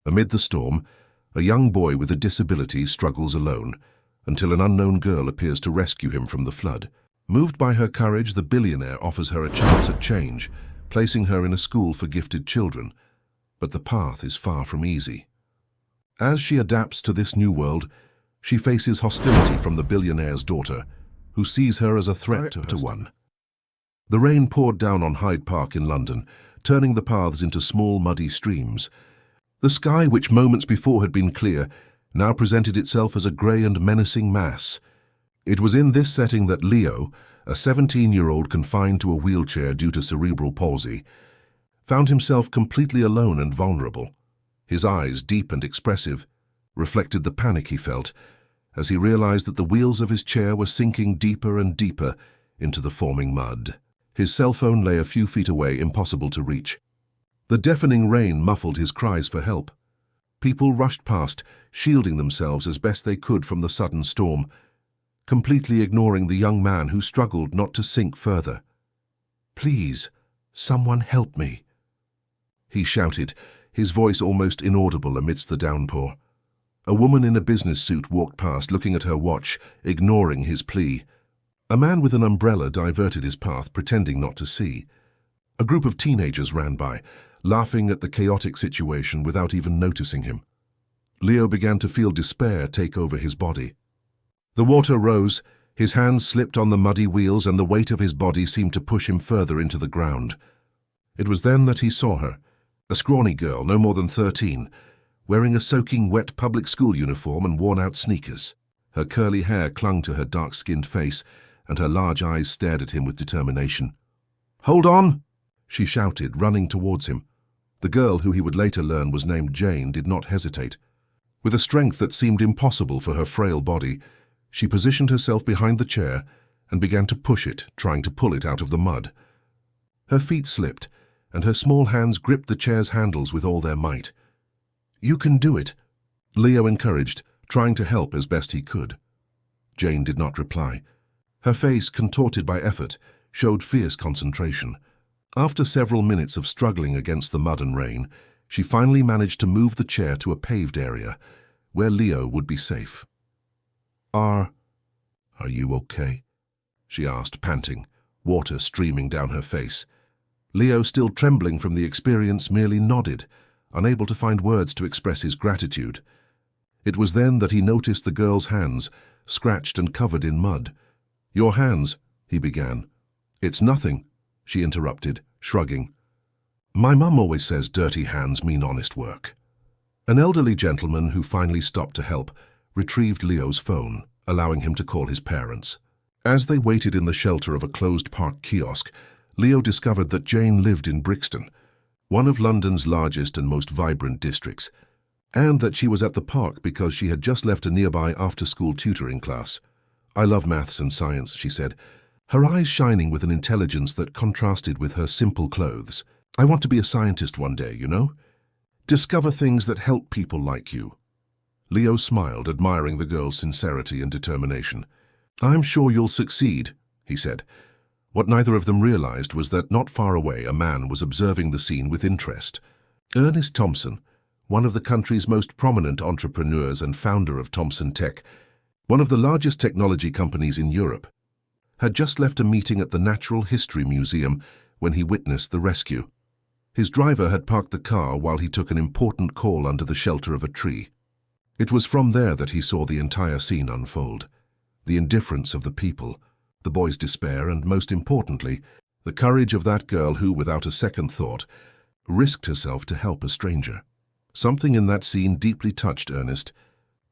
Amid the storm, a young boy with a disability struggles alone until an unknown girl appears to rescue him from the flood. Moved by her courage, the billionaire offers her a chance at change, placing her in a school for gifted children. But the path is far from easy. As she adapts to this new world, she faces hostility from the billionaire's daughter, who sees her as a threat to one. The rain poured down on Hyde Park in London, turning the paths into small muddy streams. The sky, which moments before had been clear, now presented itself as a grey and menacing mass. It was in this setting that Leo, a 17-year-old confined to a wheelchair due to cerebral palsy, found himself completely alone and vulnerable. His eyes, deep and expressive, reflected the panic he felt as he realized that the wheels of his chair were sinking deeper and deeper into the forming mud. His cell phone lay a few feet away, impossible to reach. The deafening rain muffled his cries for help. People rushed past, shielding themselves as best they could from the sudden storm, completely ignoring the young man who struggled not to sink further. "Please, someone help me," he shouted, his voice almost inaudible amidst the downpour. A woman in a business suit walked past, looking at her watch, ignoring his plea. A man with an umbrella diverted his path, pretending not to see. A group of teenagers ran by, laughing at the chaotic situation without even noticing him. Leo began to feel despair take over his body. The water rose, his hands slipped on the muddy wheels, and the weight of his body seemed to push him further into the ground. It was then that he saw her, a scrawny girl, no more than 13, wearing a soaking wet public school uniform and worn-out sneakers. Her curly hair clung to her dark-skinned face, and her large eyes stared at him with determination. "Hold on!" she shouted, running towards him. The girl, who he would later learn was named Jane, did not hesitate. With a strength that seemed impossible for her frail body, she positioned herself behind the chair and began to push it, trying to pull it out of the mud. Her feet slipped, and her small hands gripped the chair's handles with all their might. "You can do it," Leo encouraged, trying to help as best he could. Jane did not reply. Her face, contorted by effort, showed fierce concentration. After several minutes of struggling against the mud and rain, she finally managed to move the chair to a paved area, where Leo would be safe. Are you okay?" she asked, panting, water streaming down her face. Leo, still trembling from the experience, merely nodded, unable to find words to express his gratitude. It was then that he noticed the girl's hands, scratched and covered in mud. "Your hands," he began. "It's nothing," she interrupted, shrugging. "My mum always says dirty hands mean honest work." An elderly gentleman who finally stopped to help retrieved Leo's phone, allowing him to call his parents. As they waited in the shelter of a closed park kiosk, Leo discovered that Jane lived in Brixton, one of London's largest and most vibrant districts, and that she was at the park because she had just left a nearby after-school tutoring class. "I love maths and science," she said, her eyes shining with an intelligence that contrasted with her simple clothes. "I want to be a scientist one day, you know? Discover things that help people like you." Leo smiled, admiring the girl's sincerity and determination. "I'm sure you'll succeed," he said. What neither of them realized was that not far away a man was observing the scene with interest. Ernest Thompson, one of the country's most prominent entrepreneurs and founder of Thomson Tech, one of the largest technology companies in Europe, had just left a meeting at the Natural History Museum when he witnessed the rescue. His driver had parked the car while he took an important call under the shelter of a tree. It was from there that he saw the entire scene unfold. The indifference of the people, the boy's despair, and most importantly, the courage of that girl who, without a second thought, risked herself to help a stranger. Something in that scene deeply touched Ernest.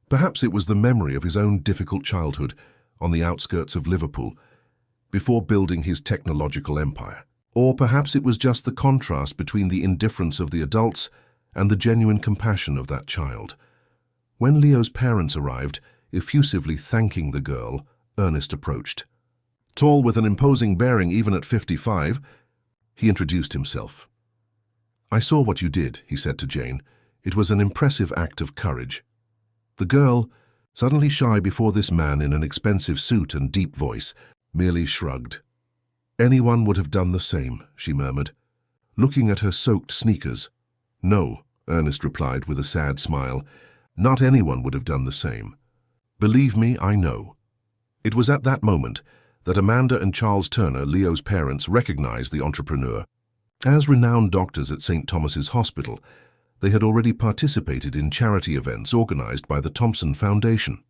Perhaps it was the memory of his own difficult childhood on the outskirts of Liverpool, before building his technological empire. Or perhaps it was just the contrast between the indifference of the adults and the genuine compassion of that child. When Leo's parents arrived, effusively thanking the girl, Ernest approached. Tall, with an imposing bearing even at 55, he introduced himself. "I saw what you did," he said to Jane. "It was an impressive act of courage." The girl, suddenly shy before this man in an expensive suit and deep voice, merely shrugged. "Anyone would have done the same," she murmured, looking at her soaked sneakers. "No," Ernest replied with a sad smile. Not anyone would have done the same. Believe me, I know. It was at that moment that Amanda and Charles Turner, Leo's parents, recognized the entrepreneur. As renowned doctors at St. Thomas's Hospital, they had already participated in charity events organized by the Thompson Foundation.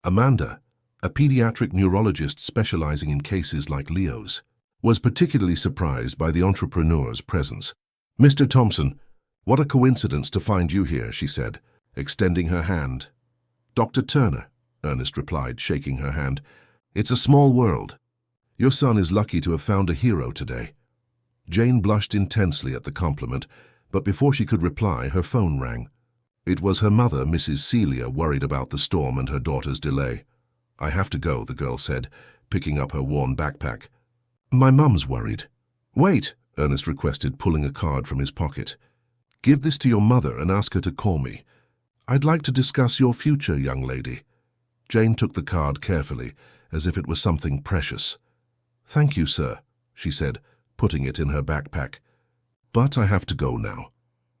Amanda, a pediatric neurologist specializing in cases like Leo's, was particularly surprised by the entrepreneur's presence. "Mr. Thompson, what a coincidence to find you here," she said, extending her hand. "Dr. Turner," Ernest replied, shaking her hand. "It's a small world. Your son is lucky to have found a hero today." Jane blushed intensely at the compliment, but before she could reply, her phone rang. It was her mother, Mrs. Celia, worried about the storm and her daughter's delay. "I have to go," the girl said, picking up her worn backpack. "My mum's worried." "Wait," Ernest requested, pulling a card from his pocket. "Give this to your mother and ask her to call me. I'd like to discuss your future, young lady." Jane took the card carefully, as if it was something precious. "Thank you, sir," she said, putting it in her backpack. "But I have to go now."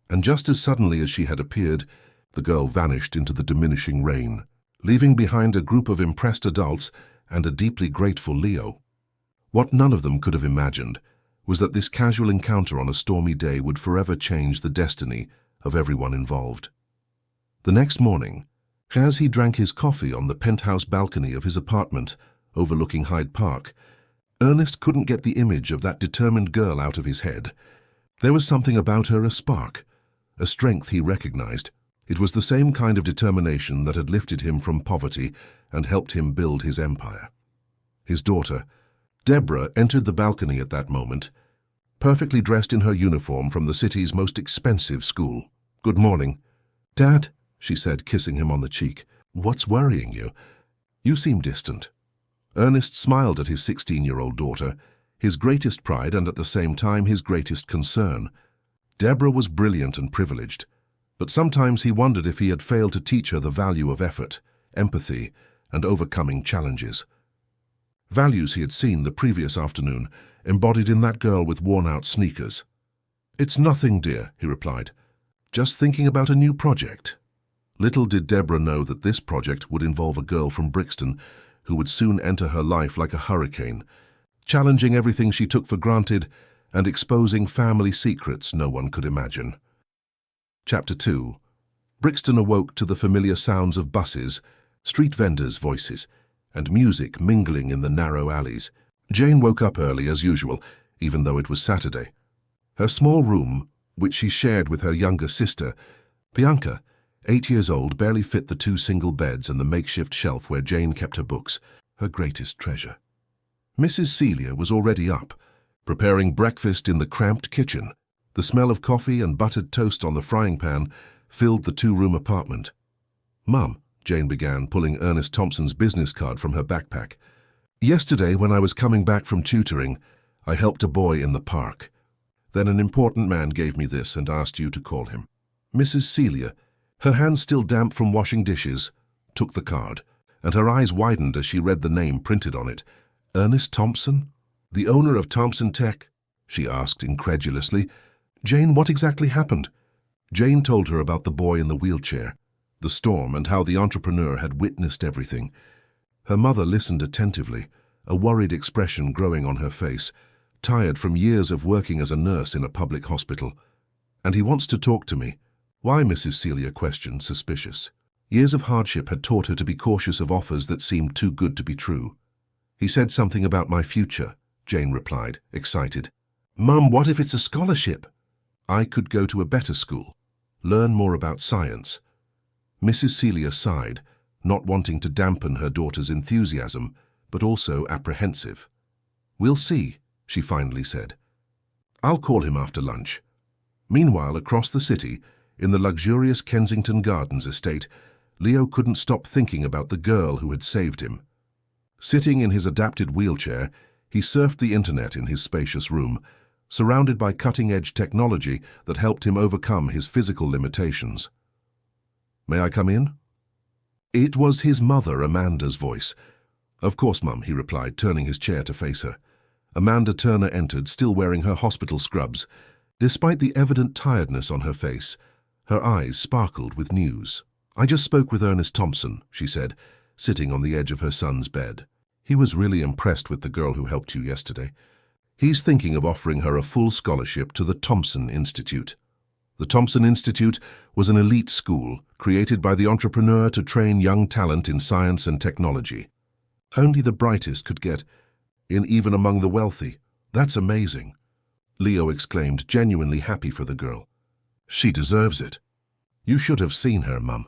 And just as suddenly as she had appeared, the girl vanished into the diminishing rain, leaving behind a group of impressed adults and a deeply grateful Leo. What none of them could have imagined was that this casual encounter on a stormy day would forever change the destiny of everyone involved. The next morning, as he drank his coffee on the penthouse balcony of his apartment overlooking Hyde Park, Ernest couldn't get the image of that determined girl out of his head. There was something about her, a spark, a strength he recognized. It was the same kind of determination that had lifted him from poverty and helped him build his empire. His daughter, Deborah, entered the balcony at that moment, perfectly dressed in her uniform from the city's most expensive school. "Good morning." "Dad," she said, kissing him on the cheek. "What's worrying you? You seem distant." Ernest smiled at his 16-year-old daughter, his greatest pride and at the same time his greatest concern. Deborah was brilliant and privileged, but sometimes he wondered if he had failed to teach her the value of effort, empathy, and overcoming challenges. Values he had seen the previous afternoon, embodied in that girl with worn-out sneakers. "It's nothing, dear," he replied. "Just thinking about a new project." Little did Deborah know that this project would involve a girl from Brixton who would soon enter her life like a hurricane, challenging everything she took for granted and exposing family secrets no one could imagine. Chapter 2. Brixton awoke to the familiar sounds of buses, street vendors' voices, and music mingling in the narrow alleys. Jane woke up early as usual, even though it was Saturday. Her small room, which she shared with her younger sister, Bianca, 8 years old, barely fit the 2 single beds and the makeshift shelf where Jane kept her books, her greatest treasure. Mrs. Celia was already up, preparing breakfast in the cramped kitchen. The smell of coffee and buttered toast on the frying pan filled the 2-room apartment. "Mum," Jane began, pulling Ernest Thompson's business card from her backpack. "Yesterday, when I was coming back from tutoring, I helped a boy in the park. Then an important man gave me this and asked you to call him." Mrs. Celia, her hands still damp from washing dishes, took the card, and her eyes widened as she read the name printed on it. "Ernest Thompson? The owner of Thompson Tech?" she asked incredulously. "Jane, what exactly happened?" Jane told her about the boy in the wheelchair, the storm, and how the entrepreneur had witnessed everything. Her mother listened attentively, a worried expression growing on her face, tired from years of working as a nurse in a public hospital. "And he wants to talk to me." "Why?" Mrs. Celia questioned, suspicious. Years of hardship had taught her to be cautious of offers that seemed too good to be true. "He said something about my future," Jane replied, excited. "Mum, what if it's a scholarship?" "I could go to a better school, learn more about science." Mrs. Celia sighed, not wanting to dampen her daughter's enthusiasm, but also apprehensive. "We'll see," she finally said. "I'll call him after lunch." Meanwhile, across the city, in the luxurious Kensington Gardens estate, Leo couldn't stop thinking about the girl who had saved him. Sitting in his adapted wheelchair, he surfed the internet in his spacious room, surrounded by cutting-edge technology that helped him overcome his physical limitations. "May I come in?" It was his mother, Amanda's voice. "Of course, Mum," he replied, turning his chair to face her. Amanda Turner entered, still wearing her hospital scrubs. Despite the evident tiredness on her face, Her eyes sparkled with news. "I just spoke with Ernest Thompson," she said, sitting on the edge of her son's bed. "He was really impressed with the girl who helped you yesterday. He's thinking of offering her a full scholarship to the Thompson Institute." The Thompson Institute was an elite school created by the entrepreneur to train young talent in science and technology. Only the brightest could get in, even among the wealthy. "That's amazing," Leo exclaimed, genuinely happy for the girl. "She deserves it. You should have seen her, Mum.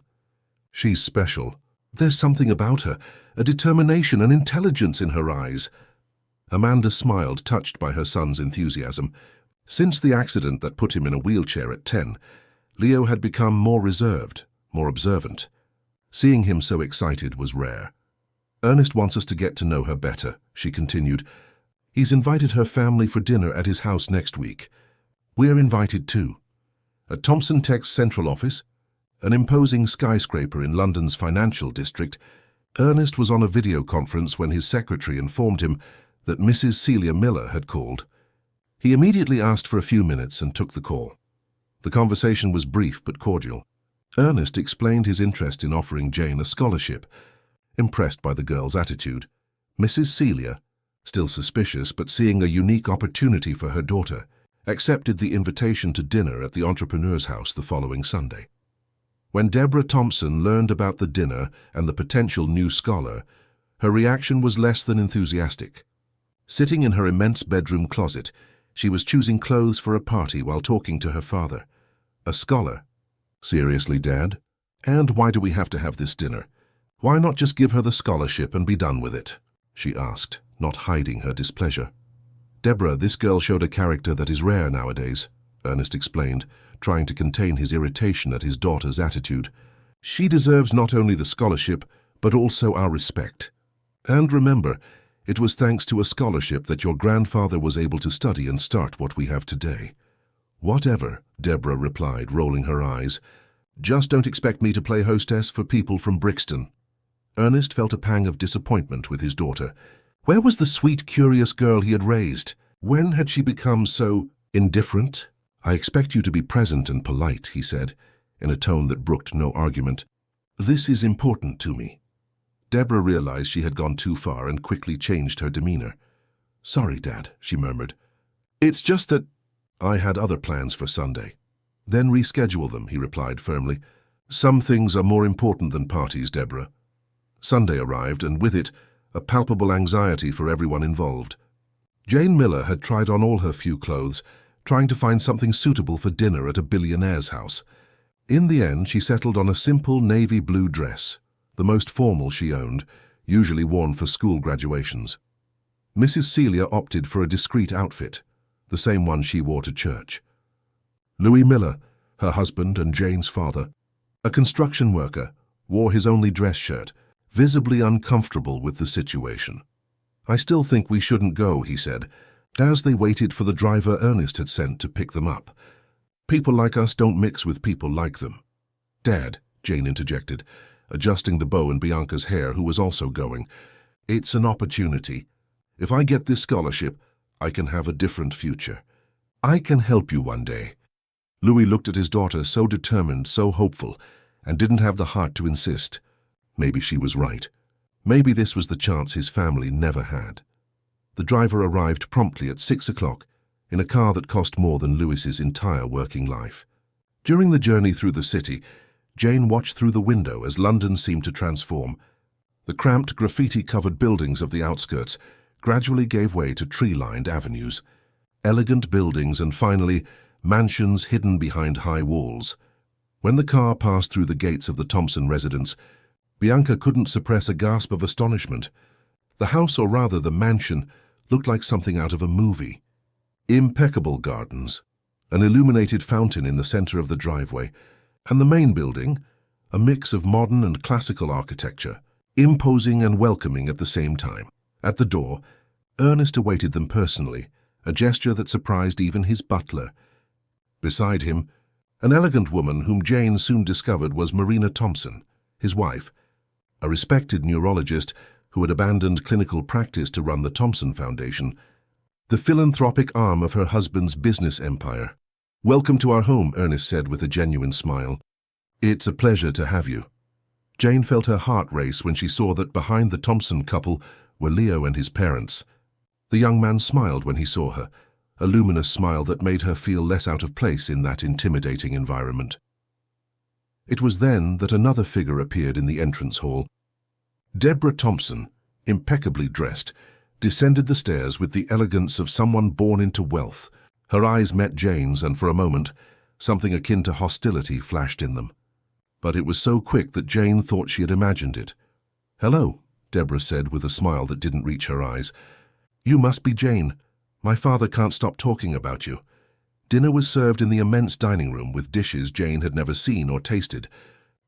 She's special. There's something about her, a determination and intelligence in her eyes." Amanda smiled, touched by her son's enthusiasm. Since the accident that put him in a wheelchair at 10, Leo had become more reserved, more observant. Seeing him so excited was rare. "Ernest wants us to get to know her better," she continued. "He's invited her family for dinner at his house next week. We're invited too. At Thompson Tech's central office, an imposing skyscraper in London's financial district, Ernest was on a video conference when his secretary informed him that Mrs. Celia Miller had called. He immediately asked for a few minutes and took the call. The conversation was brief but cordial. Ernest explained his interest in offering Jane a scholarship, impressed by the girl's attitude. Mrs. Celia, still suspicious but seeing a unique opportunity for her daughter, accepted the invitation to dinner at the entrepreneur's house the following Sunday. When Deborah Thompson learned about the dinner and the potential new scholar, her reaction was less than enthusiastic. Sitting in her immense bedroom closet, she was choosing clothes for a party while talking to her father. "A scholar? Seriously, Dad? And why do we have to have this dinner? Why not just give her the scholarship and be done with it?" she asked, not hiding her displeasure. "Deborah, this girl showed a character that is rare nowadays," Ernest explained, trying to contain his irritation at his daughter's attitude. "She deserves not only the scholarship, but also our respect. And remember, it was thanks to a scholarship that your grandfather was able to study and start what we have today." "Whatever," Deborah replied, rolling her eyes. "Just don't expect me to play hostess for people from Brixton." Ernest felt a pang of disappointment with his daughter. Where was the sweet, curious girl he had raised? When had she become so indifferent? "I expect you to be present and polite," he said, in a tone that brooked no argument. "This is important to me." Deborah realized she had gone too far and quickly changed her demeanor. "Sorry, Dad," she murmured. "It's just that I had other plans for Sunday." "Then reschedule them," he replied firmly. "Some things are more important than parties, Deborah." Sunday arrived, and with it, a palpable anxiety for everyone involved. Jane Miller had tried on all her few clothes, trying to find something suitable for dinner at a billionaire's house. In the end, she settled on a simple navy blue dress, the most formal she owned, usually worn for school graduations. Mrs. Celia opted for a discreet outfit, the same one she wore to church. Louis Miller, her husband and Jane's father, a construction worker, wore his only dress shirt, visibly uncomfortable with the situation. "I still think we shouldn't go," he said, as they waited for the driver Ernest had sent to pick them up. "People like us don't mix with people like them." "Dad," Jane interjected, adjusting the bow in Bianca's hair, who was also going, "it's an opportunity. If I get this scholarship, I can have a different future. I can help you one day." Louis looked at his daughter, so determined, so hopeful, and didn't have the heart to insist. Maybe she was right. Maybe this was the chance his family never had. The driver arrived promptly at 6 o'clock in a car that cost more than Louis's entire working life. During the journey through the city, Jane watched through the window as London seemed to transform. The cramped, graffiti-covered buildings of the outskirts gradually gave way to tree-lined avenues, elegant buildings, and finally, mansions hidden behind high walls. When the car passed through the gates of the Thompson residence, Bianca couldn't suppress a gasp of astonishment. The house, or rather the mansion, looked like something out of a movie. Impeccable gardens, an illuminated fountain in the center of the driveway, and the main building, a mix of modern and classical architecture, imposing and welcoming at the same time. At the door, Ernest awaited them personally, a gesture that surprised even his butler. Beside him, an elegant woman whom Jane soon discovered was Marina Thompson, his wife, a respected neurologist who had abandoned clinical practice to run the Thompson Foundation, the philanthropic arm of her husband's business empire. "Welcome to our home," Ernest said with a genuine smile. "It's a pleasure to have you." Jane felt her heart race when she saw that behind the Thompson couple were Leo and his parents. The young man smiled when he saw her, a luminous smile that made her feel less out of place in that intimidating environment. It was then that another figure appeared in the entrance hall. Deborah Thompson, impeccably dressed, descended the stairs with the elegance of someone born into wealth. Her eyes met Jane's, and for a moment, something akin to hostility flashed in them. But it was so quick that Jane thought she had imagined it. "Hello," Deborah said with a smile that didn't reach her eyes. "You must be Jane. My father can't stop talking about you." Dinner was served in the immense dining room with dishes Jane had never seen or tasted.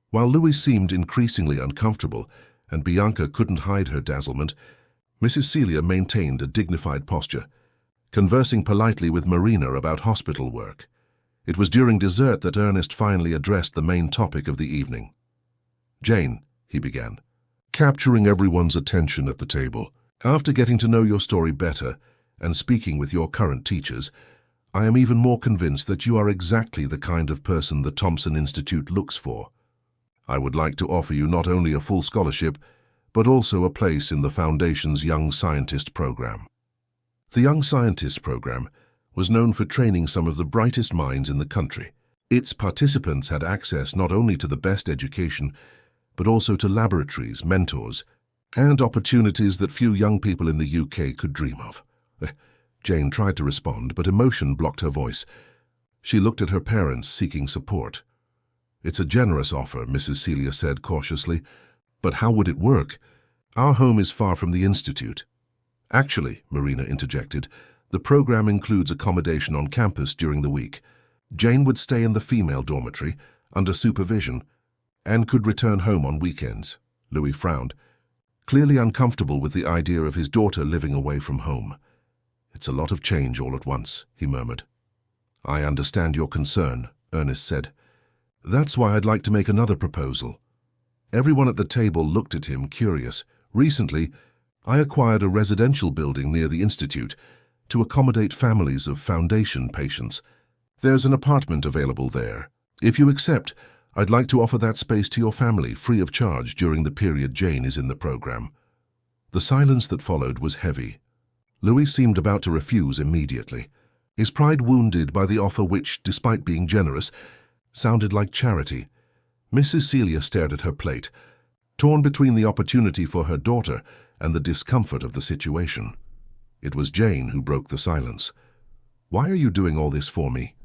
While Louis seemed increasingly uncomfortable, and Bianca couldn't hide her dazzlement, Mrs. Celia maintained a dignified posture, conversing politely with Marina about hospital work. It was during dessert that Ernest finally addressed the main topic of the evening. "Jane," he began, capturing everyone's attention at the table. "After getting to know your story better and speaking with your current teachers, I am even more convinced that you are exactly the kind of person the Thompson Institute looks for. I would like to offer you not only a full scholarship, but also a place in the Foundation's Young Scientist program." The Young Scientist program was known for training some of the brightest minds in the country. Its participants had access not only to the best education, but also to laboratories, mentors, and opportunities that few young people in the UK could dream of. Jane tried to respond, but emotion blocked her voice. She looked at her parents, seeking support. "It's a generous offer," Mrs. Celia said cautiously. "But how would it work? Our home is far from the Institute." "Actually," Marina interjected, "the program includes accommodation on campus during the week. Jane would stay in the female dormitory, under supervision, and could return home on weekends." Louis frowned, clearly uncomfortable with the idea of his daughter living away from home. "It's a lot of change all at once," he murmured. "I understand your concern," Ernest said. "That's why I'd like to make another proposal." Everyone at the table looked at him, curious. "Recently, I acquired a residential building near the Institute to accommodate families of Foundation patients. There's an apartment available there. If you accept, I'd like to offer that space to your family free of charge during the period Jane is in the program." The silence that followed was heavy. Louis seemed about to refuse immediately, his pride wounded by the offer which, despite being generous, sounded like charity. Mrs. Celia stared at her plate, torn between the opportunity for her daughter and the discomfort of the situation. It was Jane who broke the silence. "Why are you doing all this for me?"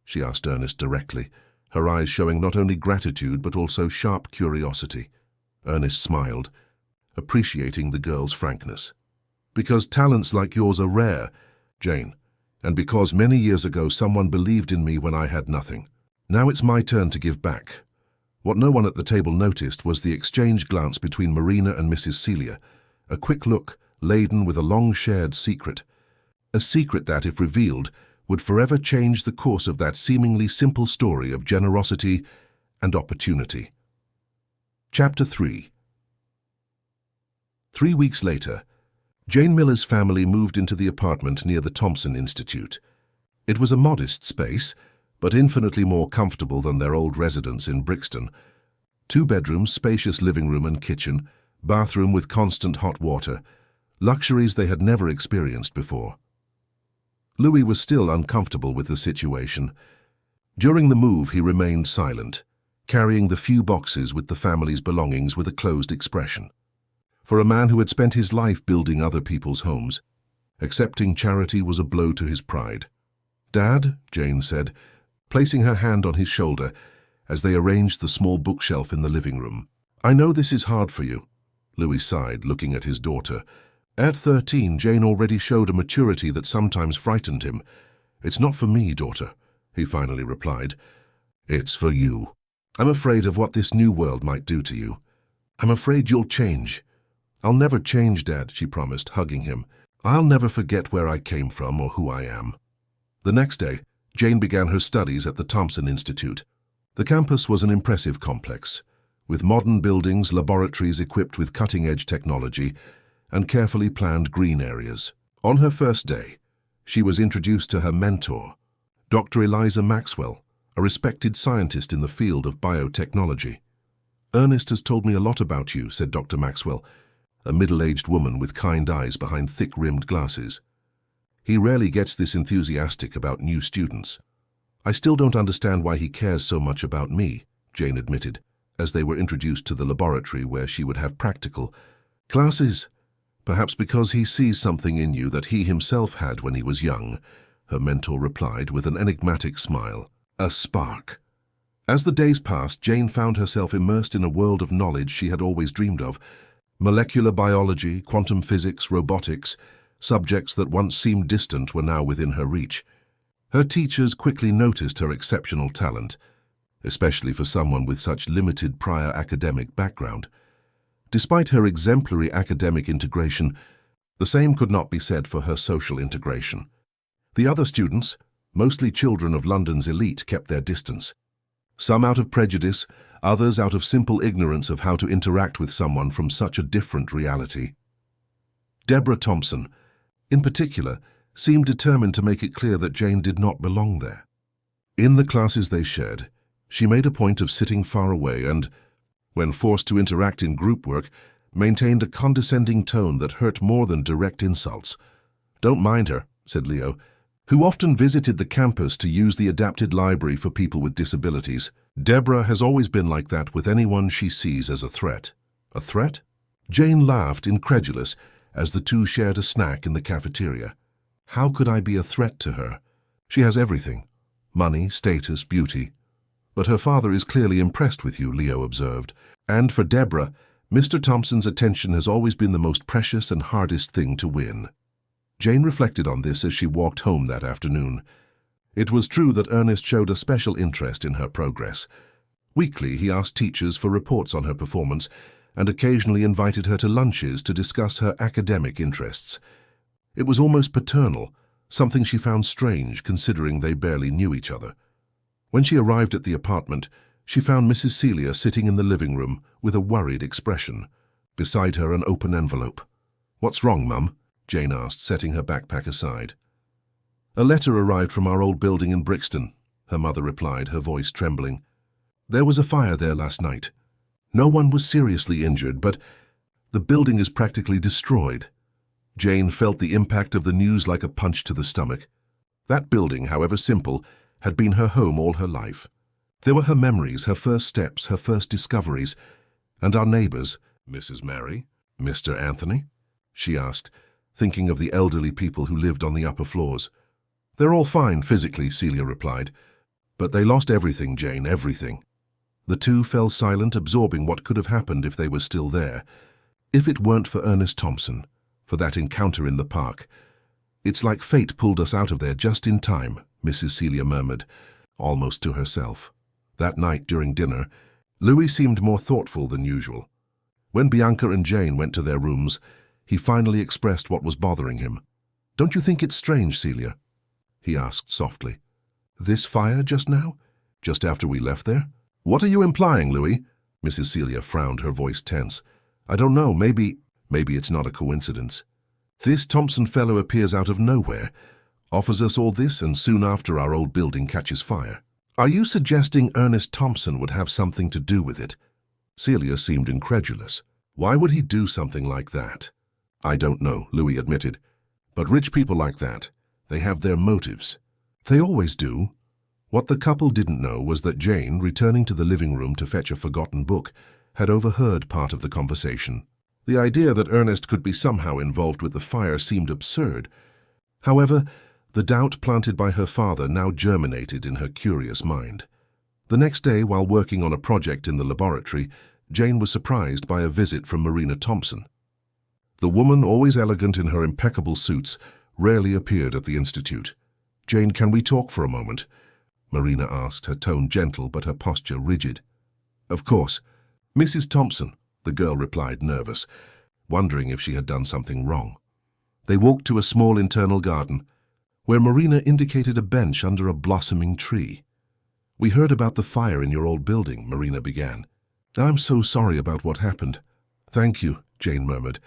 she asked Ernest directly, her eyes showing not only gratitude but also sharp curiosity. Ernest smiled, appreciating the girl's frankness. "Because talents like yours are rare, Jane, and because many years ago someone believed in me when I had nothing. Now it's my turn to give back." What no one at the table noticed was the exchanged glance between Marina and Mrs. Celia, a quick look laden with a long-shared secret. A secret that, if revealed, would forever change the course of that seemingly simple story of generosity and opportunity. Chapter 3. 3 weeks later, Jane Miller's family moved into the apartment near the Thompson Institute. It was a modest space, but infinitely more comfortable than their old residence in Brixton. 2 bedrooms, spacious living room and kitchen, bathroom with constant hot water, luxuries they had never experienced before. Louis was still uncomfortable with the situation. During the move, he remained silent, carrying the few boxes with the family's belongings with a closed expression. For a man who had spent his life building other people's homes, accepting charity was a blow to his pride. "Dad," Jane said, placing her hand on his shoulder as they arranged the small bookshelf in the living room. "I know this is hard for you." Louis sighed, looking at his daughter. At 13, Jane already showed a maturity that sometimes frightened him. "It's not for me, daughter," he finally replied. "It's for you. I'm afraid of what this new world might do to you. I'm afraid you'll change." "I'll never change, Dad," she promised, hugging him. "I'll never forget where I came from or who I am." The next day, Jane began her studies at the Thompson Institute. The campus was an impressive complex, with modern buildings, laboratories equipped with cutting-edge technology, and carefully planned green areas. On her first day, she was introduced to her mentor, Dr. Eliza Maxwell, a respected scientist in the field of biotechnology. "Ernest has told me a lot about you," said Dr. Maxwell, a middle-aged woman with kind eyes behind thick-rimmed glasses. "He rarely gets this enthusiastic about new students." "I still don't understand why he cares so much about me," Jane admitted, as they were introduced to the laboratory where she would have practical classes. "Perhaps because he sees something in you that he himself had when he was young," her mentor replied with an enigmatic smile. "A spark." As the days passed, Jane found herself immersed in a world of knowledge she had always dreamed of. Molecular biology, quantum physics, robotics, subjects that once seemed distant were now within her reach. Her teachers quickly noticed her exceptional talent, especially for someone with such limited prior academic background. Despite her exemplary academic integration, the same could not be said for her social integration. The other students, mostly children of London's elite, kept their distance. Some out of prejudice, others out of simple ignorance of how to interact with someone from such a different reality. Deborah Thompson, in particular, seemed determined to make it clear that Jane did not belong there. In the classes they shared, she made a point of sitting far away and, when forced to interact in group work, maintained a condescending tone that hurt more than direct insults. "Don't mind her," said Leo, who often visited the campus to use the adapted library for people with disabilities. "Deborah has always been like that with anyone she sees as a threat." "A threat?" Jane laughed, incredulous, as the two shared a snack in the cafeteria. "How could I be a threat to her? She has everything: money, status, beauty." "But her father is clearly impressed with you," Leo observed. "And for Deborah, Mr. Thompson's attention has always been the most precious and hardest thing to win." Jane reflected on this as she walked home that afternoon. It was true that Ernest showed a special interest in her progress. Weekly, he asked teachers for reports on her performance and occasionally invited her to lunches to discuss her academic interests. It was almost paternal, something she found strange considering they barely knew each other. When she arrived at the apartment, she found Mrs. Celia sitting in the living room with a worried expression. Beside her, an open envelope. "What's wrong, Mum?" Jane asked, setting her backpack aside. "A letter arrived from our old building in Brixton," her mother replied, her voice trembling. "There was a fire there last night. No one was seriously injured, but the building is practically destroyed." Jane felt the impact of the news like a punch to the stomach. That building, however simple, had been her home all her life. There were her memories, her first steps, her first discoveries. "And our neighbors, Mrs. Mary, Mr. Anthony?" she asked, thinking of the elderly people who lived on the upper floors. "They're all fine physically," Celia replied. "But they lost everything, Jane, everything." The two fell silent, absorbing what could have happened if they were still there. If it weren't for Ernest Thompson, for that encounter in the park. "It's like fate pulled us out of there just in time," Mrs. Celia murmured, almost to herself. That night during dinner, Louis seemed more thoughtful than usual. When Bianca and Jane went to their rooms, he finally expressed what was bothering him. "Don't you think it's strange, Celia?" he asked softly. "This fire just now? Just after we left there?" "What are you implying, Louis?" Mrs. Celia frowned, her voice tense. "I don't know, maybe it's not a coincidence. This Thompson fellow appears out of nowhere, offers us all this, and soon after our old building catches fire. Are you suggesting Ernest Thompson would have something to do with it?" Celia seemed incredulous. "Why would he do something like that?" "I don't know," Louis admitted. "But rich people like that, they have their motives." "They always do." What the couple didn't know was that Jane, returning to the living room to fetch a forgotten book, had overheard part of the conversation. The idea that Ernest could be somehow involved with the fire seemed absurd. However, the doubt planted by her father now germinated in her curious mind. The next day, while working on a project in the laboratory, Jane was surprised by a visit from Marina Thompson. The woman, always elegant in her impeccable suits, rarely appeared at the institute. "Jane, can we talk for a moment?" Marina asked, her tone gentle but her posture rigid. "Of course." "Mrs. Thompson," the girl replied, nervous, wondering if she had done something wrong. They walked to a small internal garden, where Marina indicated a bench under a blossoming tree. "We heard about the fire in your old building," Marina began. "I'm so sorry about what happened." "Thank you," Jane murmured.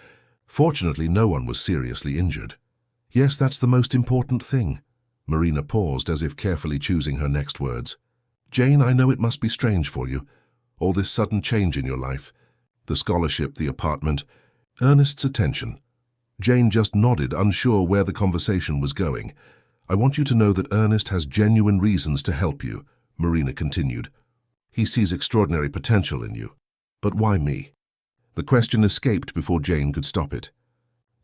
"Fortunately, no one was seriously injured." "Yes, that's the most important thing," Marina paused as if carefully choosing her next words. Jane, I know it must be strange for you. All this sudden change in your life. The scholarship, the apartment, Ernest's attention. Jane just nodded, unsure where the conversation was going. I want you to know that Ernest has genuine reasons to help you, Marina continued. He sees extraordinary potential in you. But why me? The question escaped before Jane could stop it.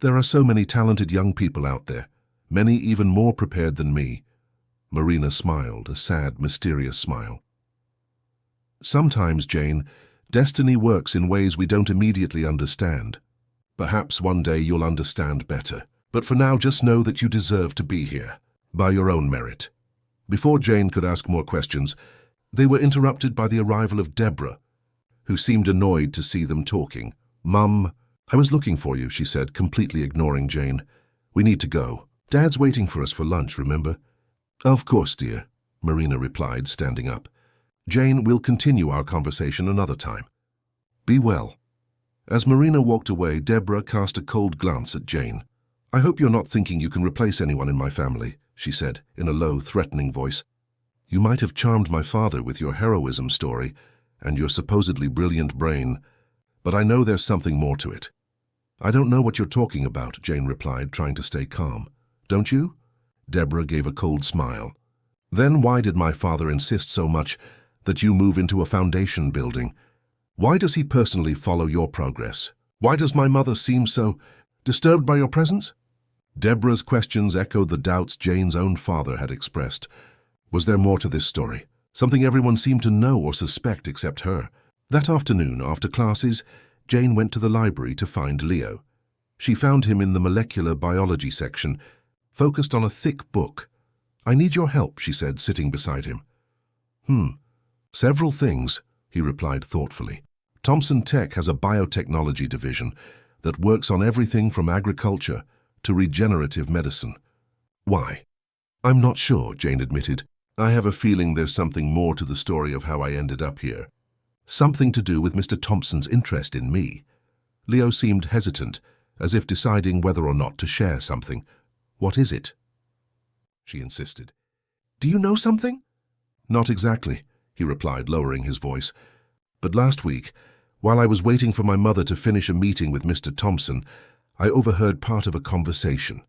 There are so many talented young people out there, many even more prepared than me. Marina smiled, a sad, mysterious smile. Sometimes, Jane, destiny works in ways we don't immediately understand. Perhaps one day you'll understand better. But for now, just know that you deserve to be here, by your own merit. Before Jane could ask more questions, they were interrupted by the arrival of Deborah, who seemed annoyed to see them talking. Mum, I was looking for you, she said, completely ignoring Jane. We need to go. Dad's waiting for us for lunch, remember? Of course, dear, Marina replied, standing up. Jane, we'll continue our conversation another time. Be well. As Marina walked away, Deborah cast a cold glance at Jane. I hope you're not thinking you can replace anyone in my family, she said, in a low, threatening voice. You might have charmed my father with your heroism story and your supposedly brilliant brain, but I know there's something more to it. I don't know what you're talking about, Jane replied, trying to stay calm. Don't you? Deborah gave a cold smile. Then why did my father insist so much that you move into a foundation building? Why does he personally follow your progress? Why does my mother seem so disturbed by your presence? Deborah's questions echoed the doubts Jane's own father had expressed. Was there more to this story? Something everyone seemed to know or suspect except her. That afternoon, after classes, Jane went to the library to find Leo. She found him in the molecular biology section, focused on a thick book. I need your help, she said, sitting beside him. Several things, he replied thoughtfully. Thompson Tech has a biotechnology division that works on everything from agriculture to regenerative medicine. Why? I'm not sure, Jane admitted. I have a feeling there's something more to the story of how I ended up here. Something to do with Mr. Thompson's interest in me. Leo seemed hesitant, as if deciding whether or not to share something. What is it? She insisted. Do you know something? Not exactly, he replied, lowering his voice. But last week, while I was waiting for my mother to finish a meeting with Mr. Thompson, I overheard part of a conversation.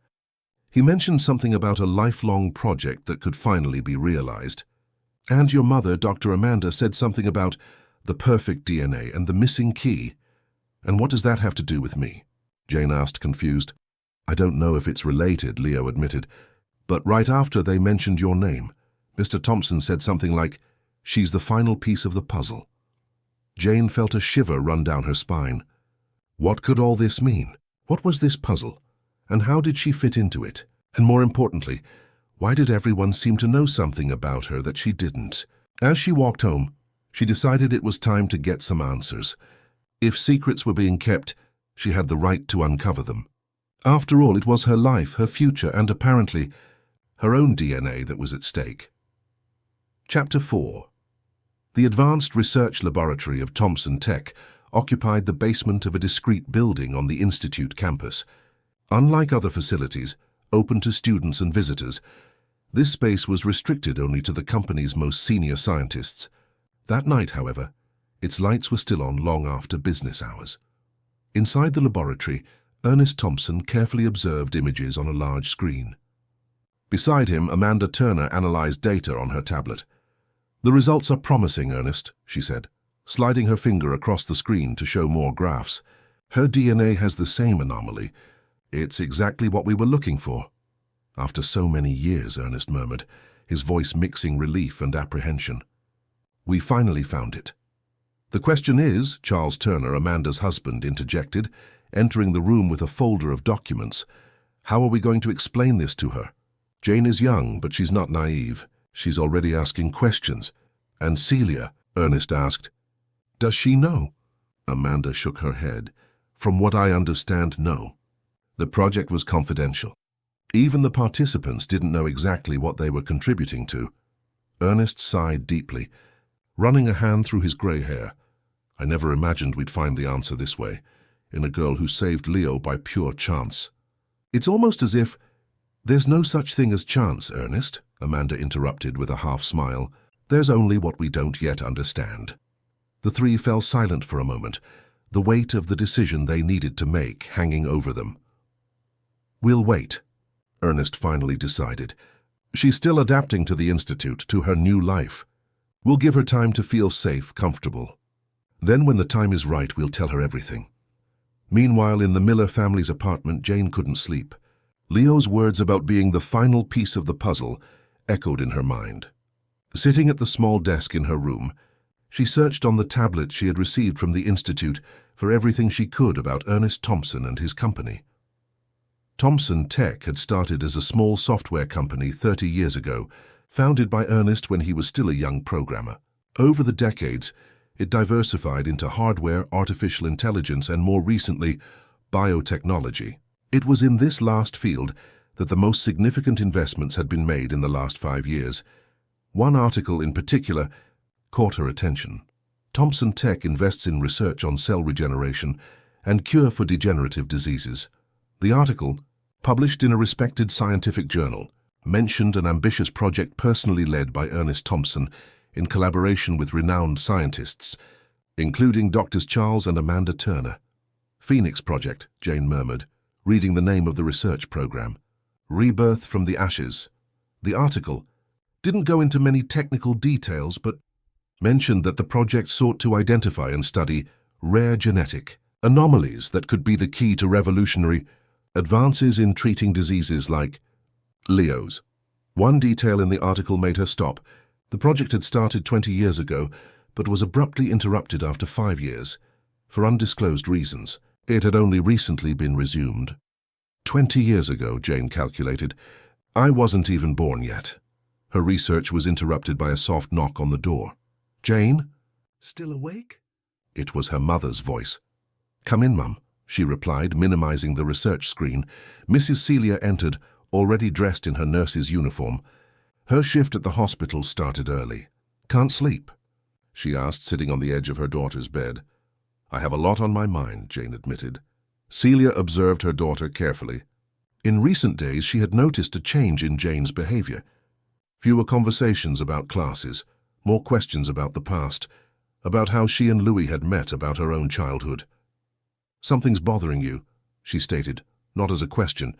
He mentioned something about a lifelong project that could finally be realized. And your mother, Dr. Amanda, said something about the perfect DNA and the missing key. And what does that have to do with me? Jane asked, confused. I don't know if it's related, Leo admitted, but right after they mentioned your name, Mr. Thompson said something like, she's the final piece of the puzzle. Jane felt a shiver run down her spine. What could all this mean? What was this puzzle? And how did she fit into it? And more importantly, why did everyone seem to know something about her that she didn't? As she walked home, she decided it was time to get some answers. If secrets were being kept, she had the right to uncover them. After all, it was her life, her future, and apparently her own DNA that was at stake. Chapter 4. The Advanced Research Laboratory of Thompson Tech occupied the basement of a discrete building on the Institute campus. Unlike other facilities, open to students and visitors, this space was restricted only to the company's most senior scientists. That night, however, its lights were still on long after business hours. Inside the laboratory, Ernest Thompson carefully observed images on a large screen. Beside him, Amanda Turner analyzed data on her tablet. The results are promising, Ernest, she said, sliding her finger across the screen to show more graphs. Her DNA has the same anomaly. It's exactly what we were looking for. After so many years, Ernest murmured, his voice mixing relief and apprehension. We finally found it. The question is, Charles Turner, Amanda's husband, interjected, entering the room with a folder of documents. How are we going to explain this to her? Jane is young, but she's not naive. She's already asking questions. And Celia, Ernest asked. Does she know? Amanda shook her head. From what I understand, no. The project was confidential. Even the participants didn't know exactly what they were contributing to. Ernest sighed deeply, running a hand through his grey hair. I never imagined we'd find the answer this way, in a girl who saved Leo by pure chance. It's almost as if "There's no such thing as chance, Ernest," Amanda interrupted with a half-smile. "There's only what we don't yet understand." The three fell silent for a moment, the weight of the decision they needed to make hanging over them. "We'll wait," Ernest finally decided. "She's still adapting to the Institute, to her new life. We'll give her time to feel safe, comfortable. Then when the time is right, we'll tell her everything." Meanwhile, in the Miller family's apartment, Jane couldn't sleep. Leo's words about being the final piece of the puzzle echoed in her mind. Sitting at the small desk in her room, she searched on the tablet she had received from the Institute for everything she could about Ernest Thompson and his company. Thompson Tech had started as a small software company 30 years ago, founded by Ernest when he was still a young programmer. Over the decades, it diversified into hardware, artificial intelligence, and more recently, biotechnology. It was in this last field that the most significant investments had been made in the last 5 years. One article in particular caught her attention. Thompson Tech invests in research on cell regeneration and cure for degenerative diseases. The article, published in a respected scientific journal, mentioned an ambitious project personally led by Ernest Thompson in collaboration with renowned scientists, including Drs. Charles and Amanda Turner. "Phoenix Project," Jane murmured, reading the name of the research program. "Rebirth from the ashes." The article didn't go into many technical details, but mentioned that the project sought to identify and study rare genetic anomalies that could be the key to revolutionary advances in treating diseases like Leo's. One detail in the article made her stop. The project had started 20 years ago, but was abruptly interrupted after 5 years. For undisclosed reasons, it had only recently been resumed. 20 years ago, Jane calculated. I wasn't even born yet. Her research was interrupted by a soft knock on the door. "Jane? Still awake?" It was her mother's voice. "Come in, Mum," she replied, minimizing the research screen. Mrs. Celia entered, already dressed in her nurse's uniform. Her shift at the hospital started early. "Can't sleep?" she asked, sitting on the edge of her daughter's bed. "I have a lot on my mind," Jane admitted. Celia observed her daughter carefully. In recent days, she had noticed a change in Jane's behavior. Fewer conversations about classes, more questions about the past, about how she and Louis had met, about her own childhood. "Something's bothering you," she stated, not as a question.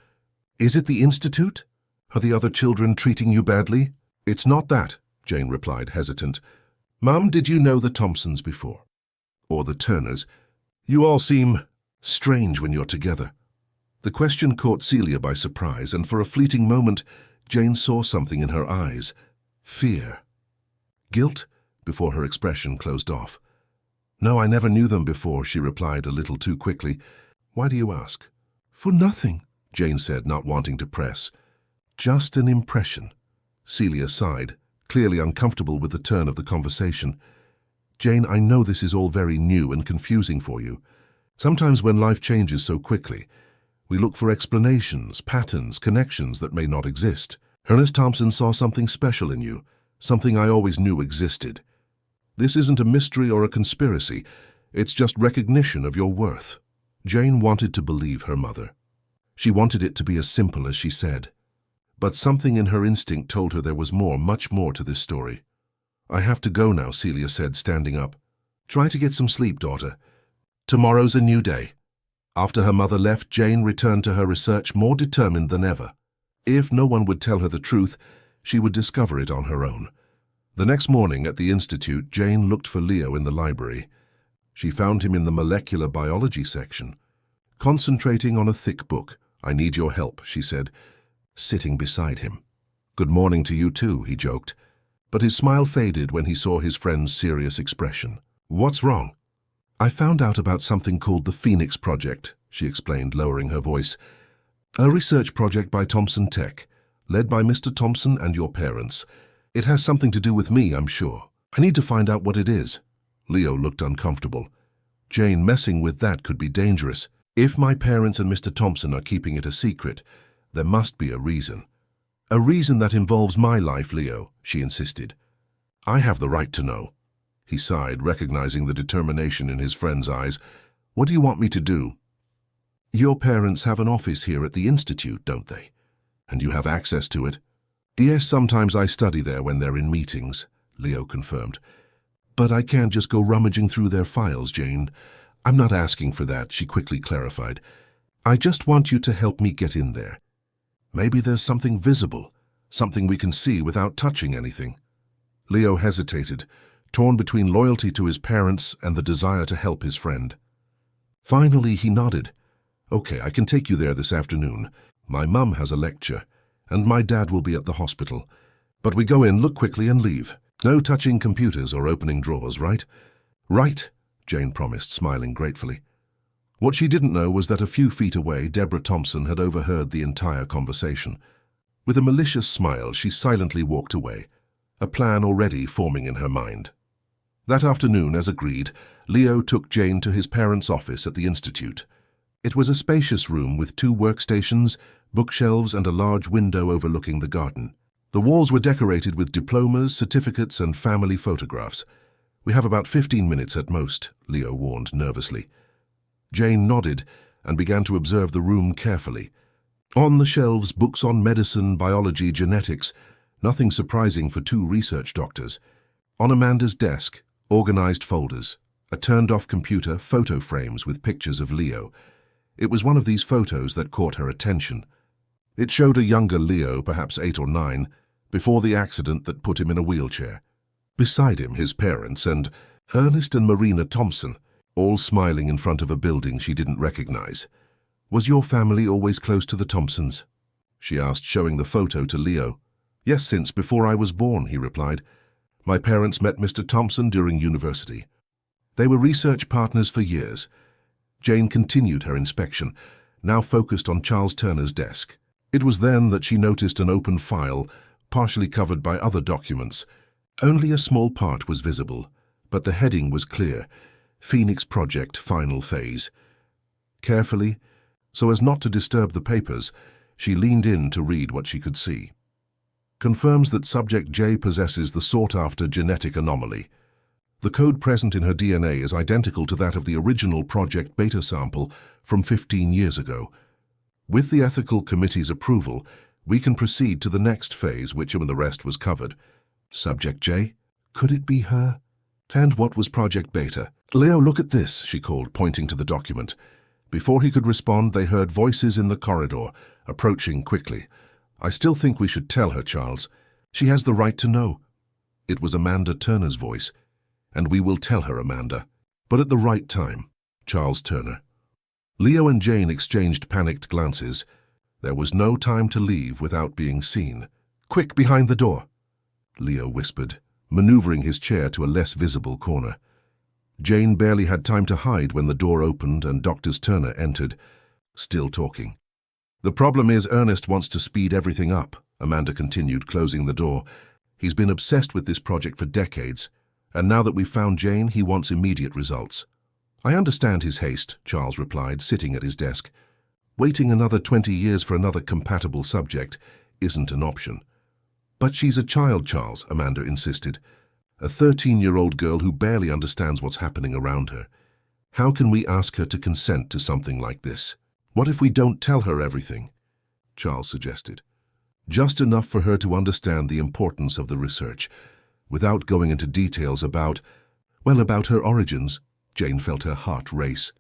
"Is it the Institute? Are the other children treating you badly?" "It's not that," Jane replied, hesitant. "Mum, did you know the Thompsons before? Or the Turners? You all seem strange when you're together." The question caught Celia by surprise, and for a fleeting moment, Jane saw something in her eyes. Fear. Guilt, before her expression closed off. "No, I never knew them before," she replied a little too quickly. "Why do you ask?" "For nothing," Jane said, not wanting to press. "Just an impression." Celia sighed, clearly uncomfortable with the turn of the conversation. "Jane, I know this is all very new and confusing for you. Sometimes when life changes so quickly, we look for explanations, patterns, connections that may not exist. Ernest Thompson saw something special in you, something I always knew existed. This isn't a mystery or a conspiracy. It's just recognition of your worth." Jane wanted to believe her mother. She wanted it to be as simple as she said. But something in her instinct told her there was more, much more to this story. "I have to go now," Celia said, standing up. "Try to get some sleep, daughter. Tomorrow's a new day." After her mother left, Jane returned to her research more determined than ever. If no one would tell her the truth, she would discover it on her own. The next morning at the Institute, Jane looked for Leo in the library. She found him in the molecular biology section, concentrating on a thick book. "I need your help," she said, sitting beside him. "Good morning to you too," he joked, but his smile faded when he saw his friend's serious expression. "What's wrong?" "I found out about something called the Phoenix Project," she explained, lowering her voice. "A research project by Thompson Tech, led by Mr. Thompson and your parents. It has something to do with me, I'm sure. I need to find out what it is." Leo looked uncomfortable. "Jane, messing with that could be dangerous. If my parents and Mr. Thompson are keeping it a secret, there must be a reason. A reason that involves my life, Leo," she insisted. "I have the right to know." He sighed, recognizing the determination in his friend's eyes. "What do you want me to do?" "Your parents have an office here at the Institute, don't they? And you have access to it? Yes, sometimes I study there when they're in meetings, Leo confirmed. But I can't just go rummaging through their files, Jane. I'm not asking for that, she quickly clarified. I just want you to help me get in there. Maybe there's something visible, something we can see without touching anything. Leo hesitated, torn between loyalty to his parents and the desire to help his friend. Finally, he nodded. Okay, I can take you there this afternoon. My mum has a lecture, and my dad will be at the hospital. But we go in, look quickly, and leave. No touching computers or opening drawers, right? Right, Jane promised, smiling gratefully. What she didn't know was that a few feet away, Deborah Thompson had overheard the entire conversation. With a malicious smile, she silently walked away, a plan already forming in her mind. That afternoon, as agreed, Leo took Jane to his parents' office at the Institute. It was a spacious room with 2 workstations, bookshelves, and a large window overlooking the garden. The walls were decorated with diplomas, certificates, and family photographs. We have about 15 minutes at most, Leo warned nervously. Jane nodded and began to observe the room carefully. On the shelves, books on medicine, biology, genetics, nothing surprising for 2 research doctors. On Amanda's desk, organized folders, a turned-off computer, photo frames with pictures of Leo. It was one of these photos that caught her attention. It showed a younger Leo, perhaps 8 or 9, before the accident that put him in a wheelchair. Beside him, his parents and Ernest and Marina Thompson, all smiling in front of a building she didn't recognize. Was your family always close to the Thompsons? She asked, showing the photo to Leo. Yes, since before I was born, he replied. My parents met Mr. Thompson during university. They were research partners for years. Jane continued her inspection, now focused on Charles Turner's desk. It was then that she noticed an open file, partially covered by other documents. Only a small part was visible, but the heading was clear: Phoenix Project Final Phase. Carefully, so as not to disturb the papers, she leaned in to read what she could see. Confirms that subject J possesses the sought-after genetic anomaly. The code present in her DNA is identical to that of the original Project Beta sample from 15 years ago. With the Ethical Committee's approval, we can proceed to the next phase, which when the rest was covered. Subject J? Could it be her? And what was Project Beta? Leo, look at this, she called, pointing to the document. Before he could respond, they heard voices in the corridor, approaching quickly. I still think we should tell her, Charles. She has the right to know. It was Amanda Turner's voice. And we will tell her, Amanda. But at the right time. Charles Turner. Leo and Jane exchanged panicked glances. There was no time to leave without being seen. Quick, behind the door, Leo whispered, maneuvering his chair to a less visible corner. Jane barely had time to hide when the door opened and Dr. Turner entered, still talking. The problem is Ernest wants to speed everything up, Amanda continued, closing the door. He's been obsessed with this project for decades, and now that we've found Jane, he wants immediate results. I understand his haste, Charles replied, sitting at his desk. Waiting another 20 years for another compatible subject isn't an option. But she's a child, Charles, Amanda insisted. A 13-year-old girl who barely understands what's happening around her. How can we ask her to consent to something like this? What if we don't tell her everything? Charles suggested. Just enough for her to understand the importance of the research, without going into details about her origins. Jane felt her heart race.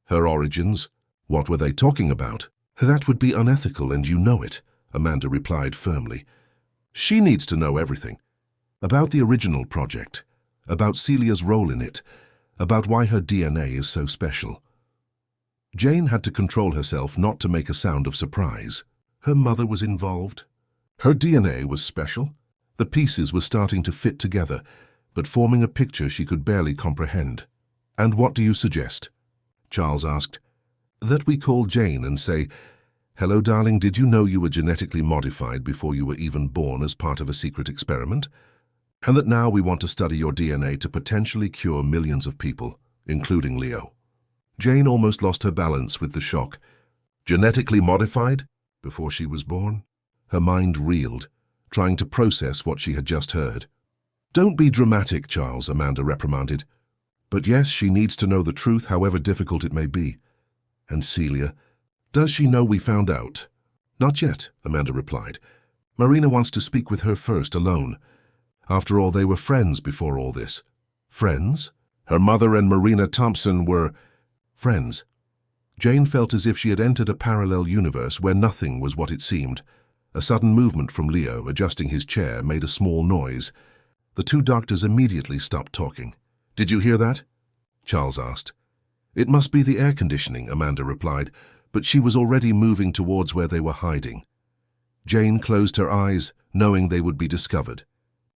Her origins? What were they talking about? That would be unethical, and you know it, Amanda replied firmly. She needs to know everything. About the original project, about Celia's role in it, about why her DNA is so special. Jane had to control herself not to make a sound of surprise. Her mother was involved. Her DNA was special. The pieces were starting to fit together, but forming a picture she could barely comprehend. And what do you suggest? Charles asked. That we call Jane and say, Hello, darling, did you know you were genetically modified before you were even born as part of a secret experiment? And that now we want to study your DNA to potentially cure millions of people, including Leo. Jane almost lost her balance with the shock. Genetically modified? Before she was born? Her mind reeled, trying to process what she had just heard. Don't be dramatic, Charles, Amanda reprimanded. But yes, she needs to know the truth, however difficult it may be. And Celia, does she know we found out? Not yet, Amanda replied. Marina wants to speak with her first, alone. After all, they were friends before all this. Friends? Her mother and Marina Thompson were friends. Jane felt as if she had entered a parallel universe where nothing was what it seemed. A sudden movement from Leo, adjusting his chair, made a small noise. The two doctors immediately stopped talking. "Did you hear that?" Charles asked. "It must be the air conditioning," Amanda replied, but she was already moving towards where they were hiding. Jane closed her eyes, knowing they would be discovered.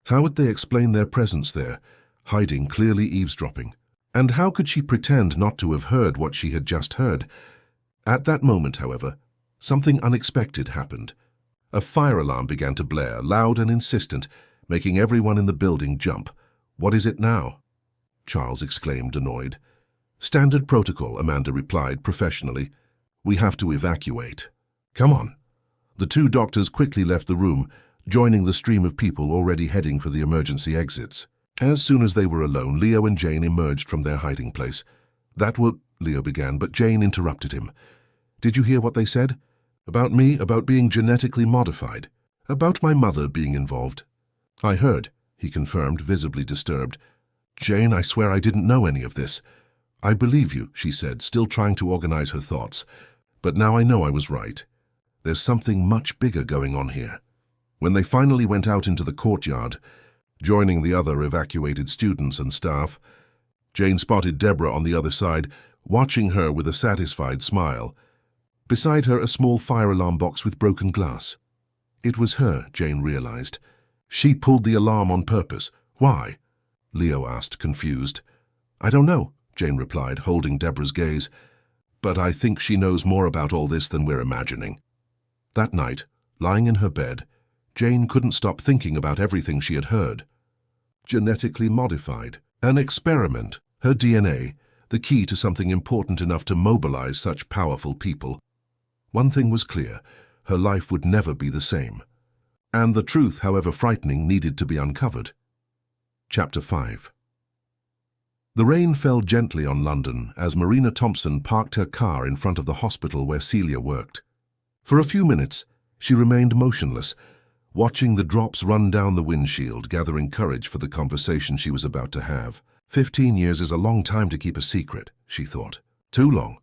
How would they explain their presence there, hiding, clearly eavesdropping? And how could she pretend not to have heard what she had just heard? At that moment, however, something unexpected happened. A fire alarm began to blare, loud and insistent, making everyone in the building jump. "What is it now?" Charles exclaimed, annoyed. "Standard protocol," Amanda replied professionally. "We have to evacuate." "Come on." The two doctors quickly left the room, joining the stream of people already heading for the emergency exits. As soon as they were alone, Leo and Jane emerged from their hiding place. "That will—" Leo began, but Jane interrupted him. "Did you hear what they said? About me, about being genetically modified, about my mother being involved." "I heard," he confirmed, visibly disturbed. "Jane, I swear I didn't know any of this." "I believe you," she said, still trying to organize her thoughts. "But now I know I was right. There's something much bigger going on here." When they finally went out into the courtyard, joining the other evacuated students and staff, Jane spotted Deborah on the other side, watching her with a satisfied smile. Beside her, a small fire alarm box with broken glass. It was her, Jane realized. She pulled the alarm on purpose. "Why?" Leo asked, confused. "I don't know," Jane replied, holding Deborah's gaze. "But I think she knows more about all this than we're imagining." That night, lying in her bed, Jane couldn't stop thinking about everything she had heard. Genetically modified, an experiment, her DNA, the key to something important enough to mobilize such powerful people. One thing was clear, her life would never be the same. And the truth, however frightening, needed to be uncovered. Chapter 5. The rain fell gently on London as Marina Thompson parked her car in front of the hospital where Celia worked. For a few minutes, she remained motionless, watching the drops run down the windshield, gathering courage for the conversation she was about to have. 15 years is a long time to keep a secret, she thought. Too long.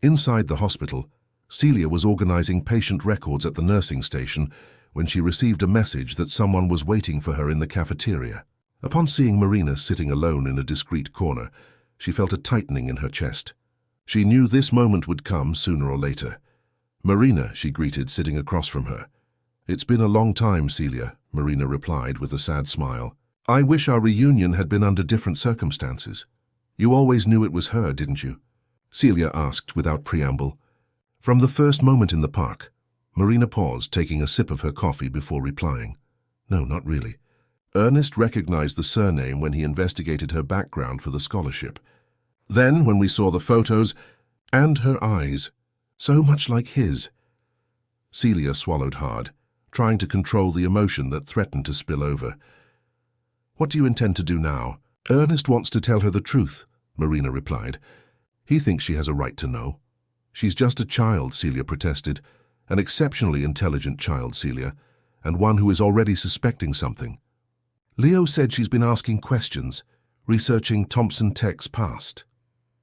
Inside the hospital, Celia was organizing patient records at the nursing station when she received a message that someone was waiting for her in the cafeteria. Upon seeing Marina sitting alone in a discreet corner, she felt a tightening in her chest. She knew this moment would come sooner or later. "Marina," she greeted, sitting across from her. "It's been a long time, Celia," Marina replied with a sad smile. "I wish our reunion had been under different circumstances." "You always knew it was her, didn't you?" Celia asked without preamble. From the first moment in the park, Marina paused, taking a sip of her coffee before replying. "No, not really. Ernest recognized the surname when he investigated her background for the scholarship. Then, when we saw the photos, and her eyes, so much like his." Celia swallowed hard, trying to control the emotion that threatened to spill over. "What do you intend to do now?" "Ernest wants to tell her the truth," Marina replied. "He thinks she has a right to know." "She's just a child," Celia protested. "An exceptionally intelligent child, Celia, and one who is already suspecting something. Leo said she's been asking questions, researching Thompson Tech's past."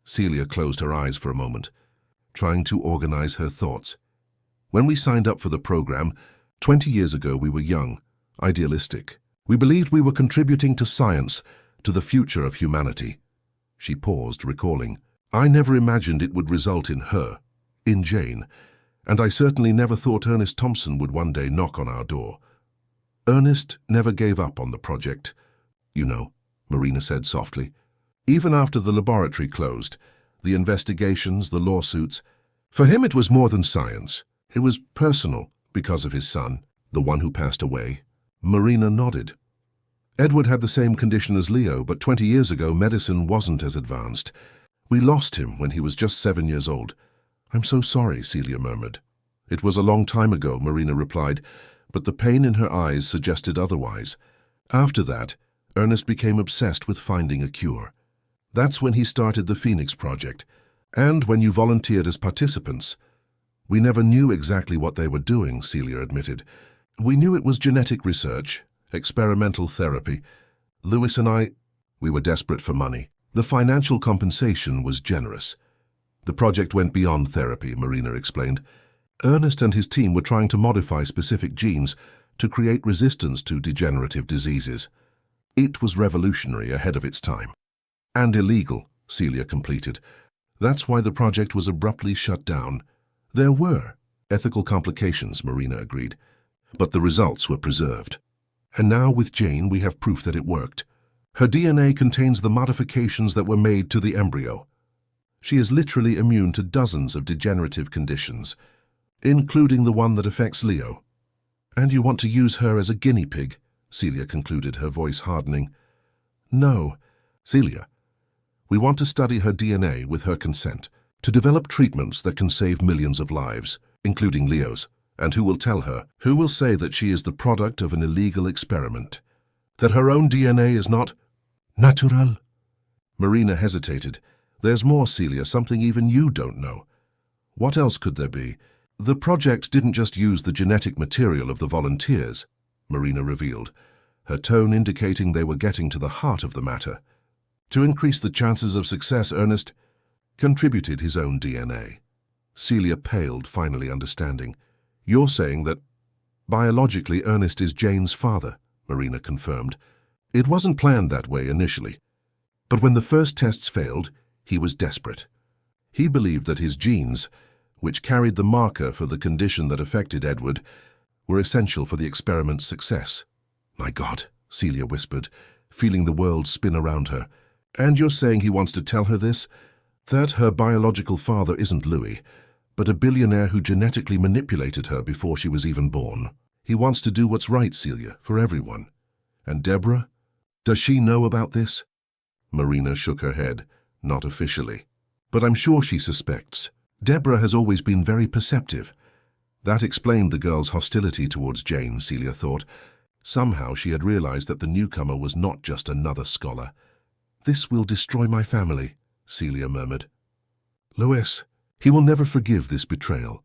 Celia closed her eyes for a moment, trying to organize her thoughts. "When we signed up for the program, 20 years ago, we were young, idealistic. We believed we were contributing to science, to the future of humanity." She paused, recalling. "I never imagined it would result in her, in Jane, and I certainly never thought Ernest Thompson would one day knock on our door. Ernest never gave up on the project, you know," Marina said softly. "Even after the laboratory closed, the investigations, the lawsuits, for him it was more than science. It was personal because of his son, the one who passed away." Marina nodded. "Edward had the same condition as Leo, but 20 years ago medicine wasn't as advanced. We lost him when he was just 7 years old." "I'm so sorry," Celia murmured. "It was a long time ago," Marina replied, but the pain in her eyes suggested otherwise. "After that, Ernest became obsessed with finding a cure. That's when he started the Phoenix Project, and when you volunteered as participants. We never knew exactly what they were doing, Celia admitted. We knew it was genetic research, experimental therapy. Lewis and we were desperate for money. The financial compensation was generous. The project went beyond therapy, Marina explained. Ernest and his team were trying to modify specific genes to create resistance to degenerative diseases. It was revolutionary, ahead of its time. And illegal, Celia completed. That's why the project was abruptly shut down. There were ethical complications, Marina agreed, but the results were preserved. And now with Jane we have proof that it worked. Her DNA contains the modifications that were made to the embryo. She is literally immune to dozens of degenerative conditions, including the one that affects Leo. And you want to use her as a guinea pig, Celia concluded, her voice hardening. No, Celia. We want to study her DNA with her consent, to develop treatments that can save millions of lives, including Leo's. And who will tell her? Who will say that she is the product of an illegal experiment? That her own DNA is not natural? Marina hesitated. There's more, Celia, something even you don't know. What else could there be? The project didn't just use the genetic material of the volunteers, Marina revealed, her tone indicating they were getting to the heart of the matter. To increase the chances of success, Ernest contributed his own DNA. Celia paled, finally understanding. You're saying that biologically Ernest is Jane's father, Marina confirmed. It wasn't planned that way initially. But when the first tests failed, he was desperate. He believed that his genes, which carried the marker for the condition that affected Edward, were essential for the experiment's success. My God, Celia whispered, feeling the world spin around her. And you're saying he wants to tell her this? That her biological father isn't Louis, but a billionaire who genetically manipulated her before she was even born. He wants to do what's right, Celia, for everyone. And Deborah? Does she know about this? Marina shook her head. Not officially. But I'm sure she suspects. Deborah has always been very perceptive. That explained the girl's hostility towards Jane, Celia thought. Somehow she had realized that the newcomer was not just another scholar. This will destroy my family, Celia murmured. Louis, he will never forgive this betrayal.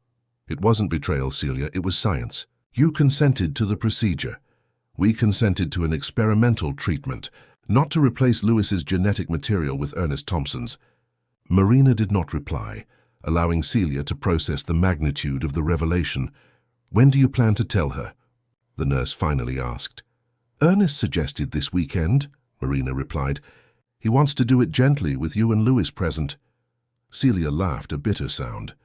It wasn't betrayal, Celia, it was science. You consented to the procedure. We consented to an experimental treatment, not to replace Louis's genetic material with Ernest Thompson's. Marina did not reply, allowing Celia to process the magnitude of the revelation. When do you plan to tell her? The nurse finally asked. Ernest suggested this weekend, Marina replied. He wants to do it gently with you and Louis present. Celia laughed, a bitter sound.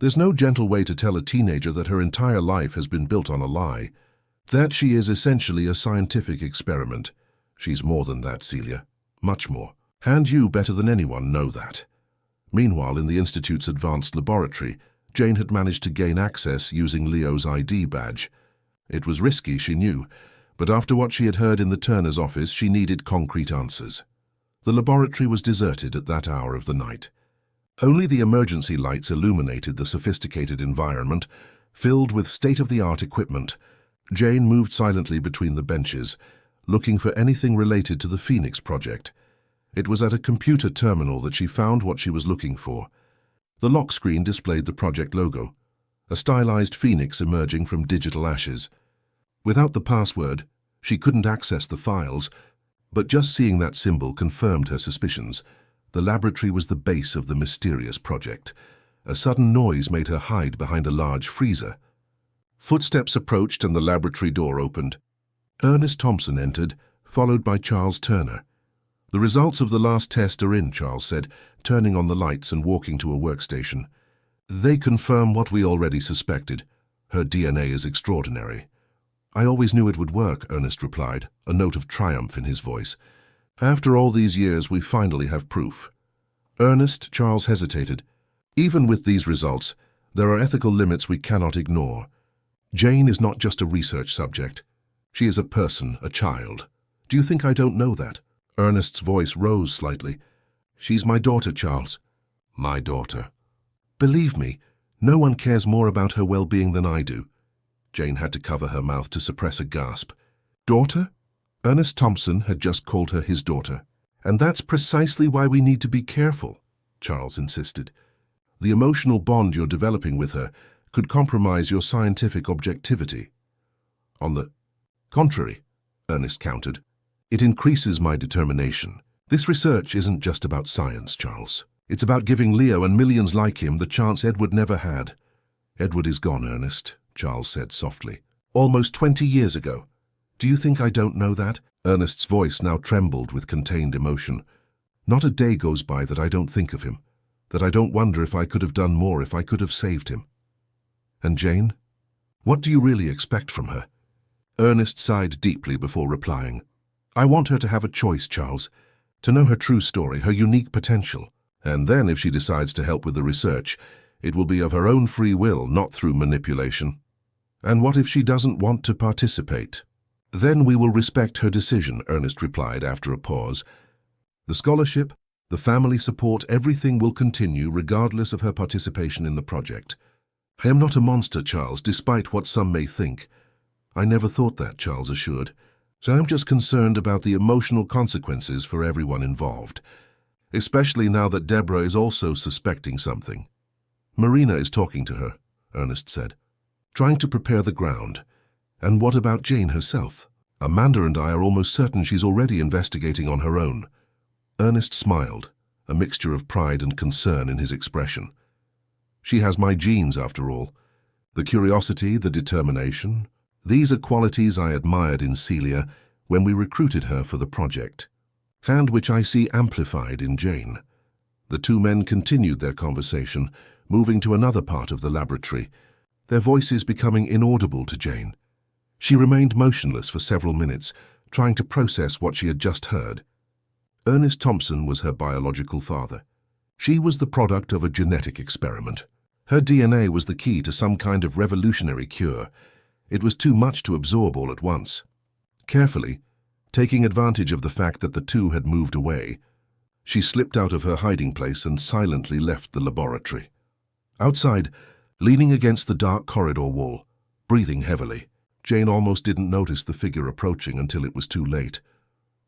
There's no gentle way to tell a teenager that her entire life has been built on a lie. That she is essentially a scientific experiment. She's more than that, Celia. Much more. And you, better than anyone, know that. Meanwhile, in the Institute's advanced laboratory, Jane had managed to gain access using Leo's ID badge. It was risky, she knew, but after what she had heard in the Turner's office, she needed concrete answers. The laboratory was deserted at that hour of the night. Only the emergency lights illuminated the sophisticated environment, filled with state-of-the-art equipment. Jane moved silently between the benches, looking for anything related to the Phoenix project. It was at a computer terminal that she found what she was looking for. The lock screen displayed the project logo, a stylized phoenix emerging from digital ashes. Without the password, she couldn't access the files, but just seeing that symbol confirmed her suspicions. The laboratory was the base of the mysterious project. A sudden noise made her hide behind a large freezer. Footsteps approached and the laboratory door opened. Ernest Thompson entered, followed by Charles Turner. The results of the last test are in, Charles said, turning on the lights and walking to a workstation. They confirm what we already suspected. Her DNA is extraordinary. I always knew it would work, Ernest replied, a note of triumph in his voice. After all these years, we finally have proof. Ernest, Charles hesitated. Even with these results, there are ethical limits we cannot ignore. Jane is not just a research subject. She is a person, a child. Do you think I don't know that? Ernest's voice rose slightly. She's my daughter, Charles. My daughter. Believe me, no one cares more about her well-being than I do. Jane had to cover her mouth to suppress a gasp. Daughter? Ernest Thompson had just called her his daughter. And that's precisely why we need to be careful, Charles insisted. The emotional bond you're developing with her could compromise your scientific objectivity. On the contrary, Ernest countered, it increases my determination. This research isn't just about science, Charles. It's about giving Leo and millions like him the chance Edward never had. Edward is gone, Ernest, Charles said softly. Almost 20 years ago. Do you think I don't know that? Ernest's voice now trembled with contained emotion. Not a day goes by that I don't think of him, that I don't wonder if I could have done more, if I could have saved him. And Jane? What do you really expect from her? Ernest sighed deeply before replying. I want her to have a choice, Charles, to know her true story, her unique potential. And then, if she decides to help with the research, it will be of her own free will, not through manipulation. And what if she doesn't want to participate? Then we will respect her decision, Ernest replied after a pause. The scholarship, the family support, everything will continue regardless of her participation in the project. I am not a monster, Charles, despite what some may think. I never thought that, Charles assured. So I'm just concerned about the emotional consequences for everyone involved, especially now that Deborah is also suspecting something. Marina is talking to her, Ernest said, trying to prepare the ground. And what about Jane herself? Amanda and I are almost certain she's already investigating on her own. Ernest smiled, a mixture of pride and concern in his expression. She has my genes, after all. The curiosity, the determination. These are qualities I admired in Celia when we recruited her for the project, and which I see amplified in Jane. The two men continued their conversation, moving to another part of the laboratory, their voices becoming inaudible to Jane. She remained motionless for several minutes, trying to process what she had just heard. Ernest Thompson was her biological father. She was the product of a genetic experiment. Her DNA was the key to some kind of revolutionary cure. It was too much to absorb all at once. Carefully, taking advantage of the fact that the two had moved away, she slipped out of her hiding place and silently left the laboratory. Outside, leaning against the dark corridor wall, breathing heavily, Jane almost didn't notice the figure approaching until it was too late.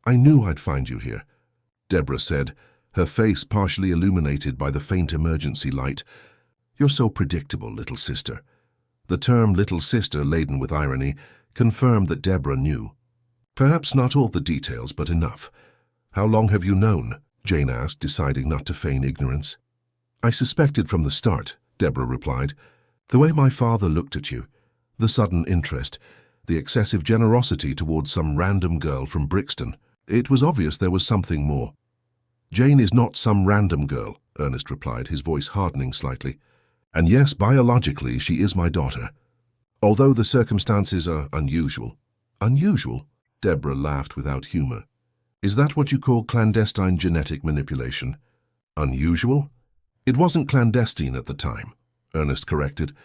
I knew I'd find you here, Deborah said, her face partially illuminated by the faint emergency light. You're so predictable, little sister. The term little sister, laden with irony, confirmed that Deborah knew. Perhaps not all the details, but enough. How long have you known? Jane asked, deciding not to feign ignorance. I suspected from the start, Deborah replied. The way my father looked at you, the sudden interest, the excessive generosity towards some random girl from Brixton. It was obvious there was something more. Jane is not some random girl, Ernest replied, his voice hardening slightly. And yes, biologically, she is my daughter. Although the circumstances are unusual. Unusual? Deborah laughed without humor. Is that what you call clandestine genetic manipulation? Unusual? It wasn't clandestine at the time, Ernest corrected.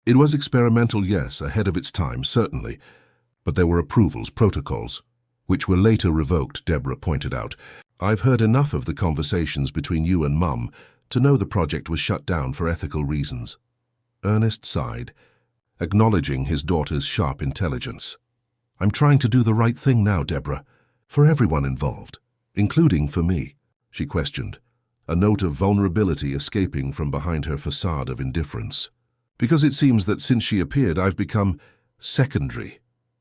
It was experimental, yes, ahead of its time, certainly. But there were approvals, protocols, which were later revoked, Deborah pointed out. I've heard enough of the conversations between you and Mum to know the project was shut down for ethical reasons. Ernest sighed, acknowledging his daughter's sharp intelligence. I'm trying to do the right thing now, Deborah, for everyone involved, including for me, she questioned, a note of vulnerability escaping from behind her facade of indifference. Because it seems that since she appeared, I've become secondary.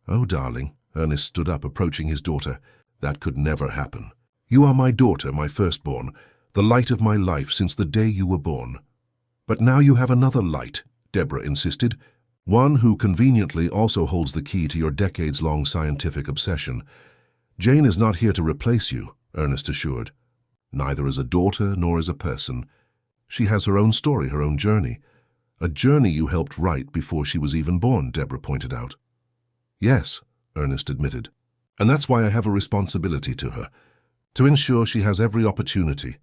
Oh, darling, Ernest stood up, approaching his daughter. That could never happen. You are my daughter, my firstborn, the light of my life since the day you were born. But now you have another light, Deborah insisted, one who conveniently also holds the key to your decades-long scientific obsession. Jane is not here to replace you, Ernest assured. Neither as a daughter nor as a person. She has her own story, her own journey. A journey you helped write before she was even born, Deborah pointed out. Yes, Ernest admitted. And that's why I have a responsibility to her, to ensure she has every opportunity,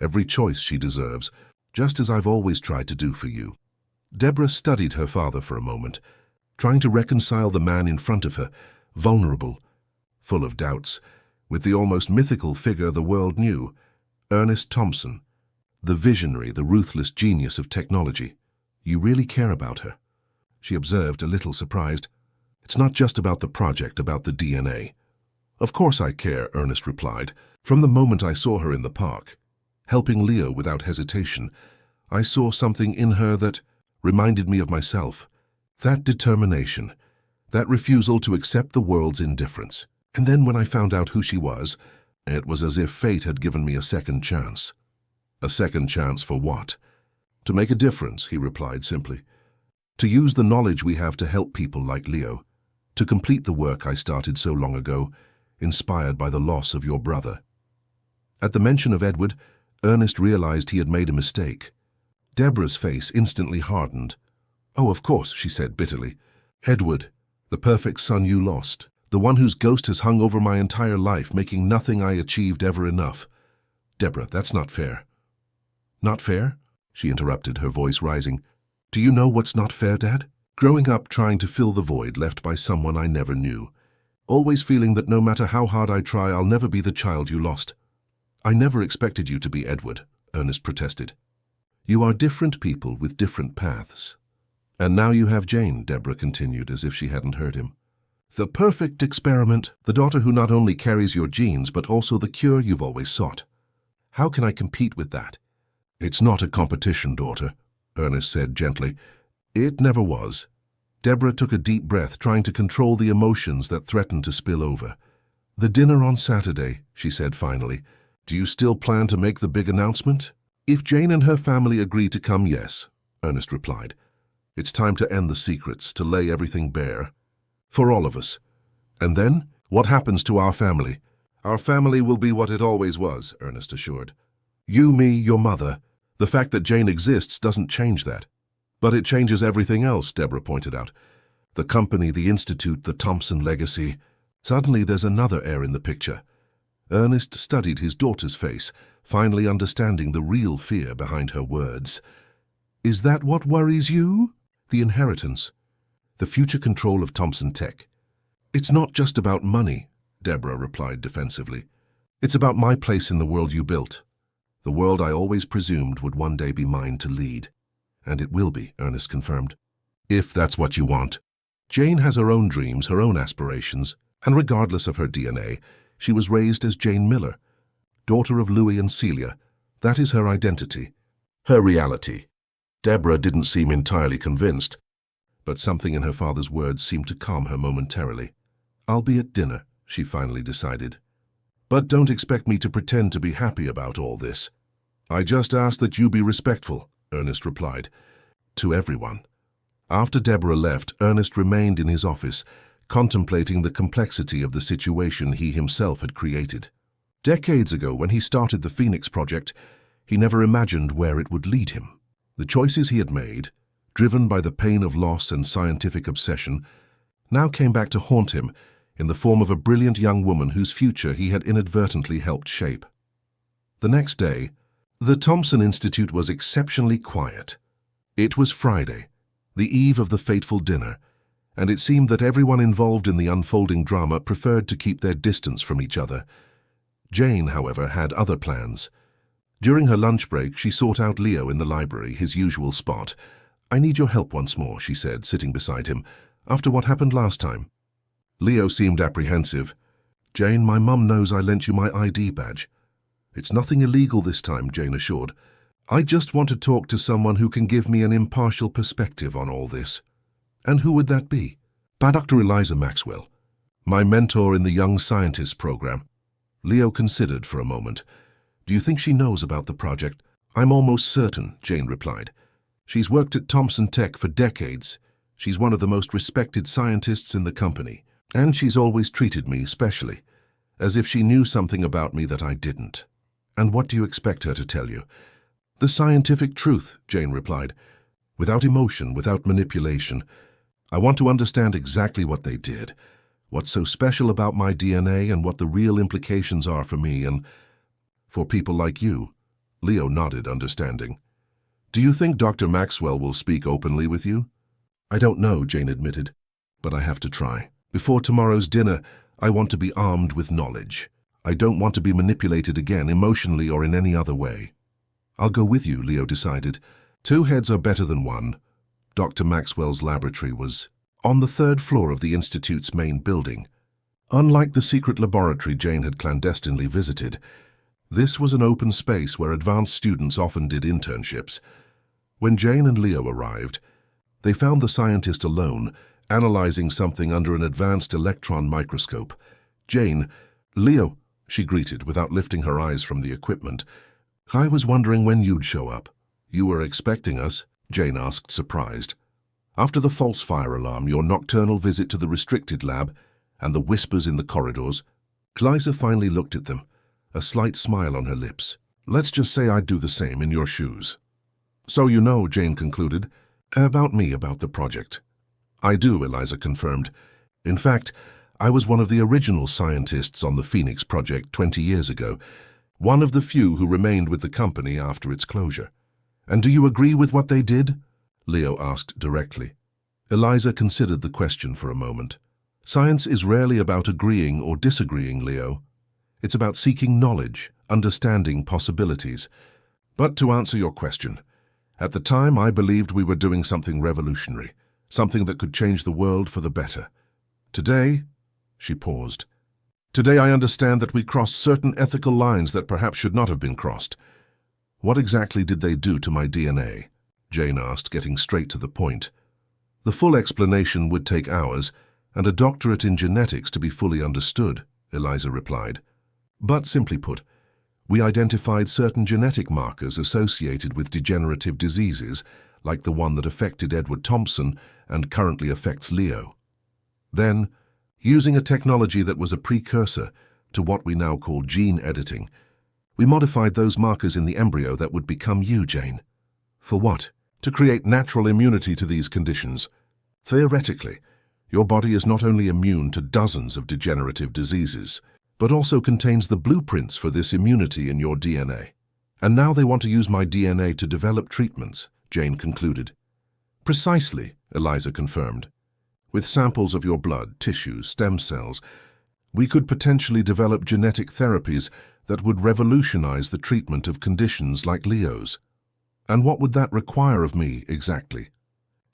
every choice she deserves, just as I've always tried to do for you. Deborah studied her father for a moment, trying to reconcile the man in front of her, vulnerable, full of doubts, with the almost mythical figure the world knew, Ernest Thompson, the visionary, the ruthless genius of technology. You really care about her, she observed, a little surprised. It's not just about the project, about the DNA. Of course I care, Ernest replied. From the moment I saw her in the park, helping Leo without hesitation, I saw something in her that reminded me of myself. That determination, that refusal to accept the world's indifference. And then when I found out who she was, it was as if fate had given me a second chance. A second chance for what? To make a difference, he replied simply. To use the knowledge we have to help people like Leo. To complete the work I started so long ago, inspired by the loss of your brother. At the mention of Edward, Ernest realized he had made a mistake. Deborah's face instantly hardened. Oh, of course, she said bitterly. Edward, the perfect son you lost. The one whose ghost has hung over my entire life, making nothing I achieved ever enough. Deborah, that's not fair. Not fair? She interrupted, her voice rising. Do you know what's not fair, Dad? Growing up trying to fill the void left by someone I never knew. Always feeling that no matter how hard I try, I'll never be the child you lost. I never expected you to be Edward, Ernest protested. You are different people with different paths. And now you have Jane, Deborah continued, as if she hadn't heard him. The perfect experiment, the daughter who not only carries your genes, but also the cure you've always sought. How can I compete with that? It's not a competition, daughter, Ernest said gently. It never was. Deborah took a deep breath, trying to control the emotions that threatened to spill over. The dinner on Saturday, she said finally. Do you still plan to make the big announcement? If Jane and her family agree to come, yes, Ernest replied. It's time to end the secrets, to lay everything bare. For all of us. And then, what happens to our family? Our family will be what it always was, Ernest assured. You, me, your mother. The fact that Jane exists doesn't change that. But it changes everything else, Deborah pointed out. The company, the institute, the Thompson legacy. Suddenly there's another heir in the picture. Ernest studied his daughter's face, finally understanding the real fear behind her words. Is that what worries you? The inheritance. The future control of Thompson Tech. It's not just about money, Deborah replied defensively. It's about my place in the world you built. The world I always presumed would one day be mine to lead. And it will be, Ernest confirmed. If that's what you want. Jane has her own dreams, her own aspirations, and regardless of her DNA, she was raised as Jane Miller, daughter of Louis and Celia. That is her identity, her reality. Deborah didn't seem entirely convinced, but something in her father's words seemed to calm her momentarily. I'll be at dinner, she finally decided. But don't expect me to pretend to be happy about all this. I just ask that you be respectful, Ernest replied. To everyone. After Deborah left, Ernest remained in his office, contemplating the complexity of the situation he himself had created. Decades ago, when he started the Phoenix Project, he never imagined where it would lead him. The choices he had made, driven by the pain of loss and scientific obsession, now came back to haunt him in the form of a brilliant young woman whose future he had inadvertently helped shape. The next day, the Thompson Institute was exceptionally quiet. It was Friday, the eve of the fateful dinner, and it seemed that everyone involved in the unfolding drama preferred to keep their distance from each other. Jane, however, had other plans. During her lunch break, she sought out Leo in the library, his usual spot. I need your help once more, she said, sitting beside him, after what happened last time. Leo seemed apprehensive. Jane, my mum knows I lent you my ID badge. It's nothing illegal this time, Jane assured. I just want to talk to someone who can give me an impartial perspective on all this. And who would that be? Dr. Eliza Maxwell, my mentor in the Young Scientists program. Leo considered for a moment. Do you think she knows about the project? I'm almost certain, Jane replied. She's worked at Thompson Tech for decades. She's one of the most respected scientists in the company. And she's always treated me specially, as if she knew something about me that I didn't. And what do you expect her to tell you? The scientific truth, Jane replied. Without emotion, without manipulation. I want to understand exactly what they did, what's so special about my DNA and what the real implications are for me and for people like you. Leo nodded, understanding. Do you think Dr. Maxwell will speak openly with you? I don't know, Jane admitted, but I have to try. Before tomorrow's dinner, I want to be armed with knowledge. I don't want to be manipulated again, emotionally or in any other way. I'll go with you, Leo decided. 2 heads are better than one. Dr. Maxwell's laboratory was on the 3rd floor of the Institute's main building. Unlike the secret laboratory Jane had clandestinely visited, this was an open space where advanced students often did internships. When Jane and Leo arrived, They found the scientist alone, analyzing something under an advanced electron microscope. "Jane, Leo," she greeted without lifting her eyes from the equipment. "I was wondering when you'd show up." "You were expecting us?" Jane asked, surprised. "After the false fire alarm, your nocturnal visit to the restricted lab, and the whispers in the corridors." Eliza finally looked at them, a slight smile on her lips. "Let's just say I'd do the same in your shoes." "So you know," Jane concluded, "about me, about the project." "I do," Eliza confirmed. "In fact, I was one of the original scientists on the Phoenix project 20 years ago, one of the few who remained with the company after its closure." "And do you agree with what they did?" Leo asked directly. Eliza considered the question for a moment. "Science is rarely about agreeing or disagreeing, Leo. It's about seeking knowledge, understanding possibilities. But to answer your question, at the time I believed we were doing something revolutionary, something that could change the world for the better. Today," she paused, "today I understand that we crossed certain ethical lines that perhaps should not have been crossed." "What exactly did they do to my DNA?" Jane asked, getting straight to the point. "The full explanation would take hours, and a doctorate in genetics to be fully understood," Eliza replied. "But simply put, we identified certain genetic markers associated with degenerative diseases, like the one that affected Edward Thompson and currently affects Leo. Then, using a technology that was a precursor to what we now call gene editing, we modified those markers in the embryo that would become you, Jane." "For what?" "To create natural immunity to these conditions. Theoretically, your body is not only immune to dozens of degenerative diseases, but also contains the blueprints for this immunity in your DNA. And now they want to use my DNA to develop treatments," Jane concluded. "Precisely," Eliza confirmed. "With samples of your blood, tissues, stem cells, we could potentially develop genetic therapies that would revolutionize the treatment of conditions like Leo's." "And what would that require of me, exactly?"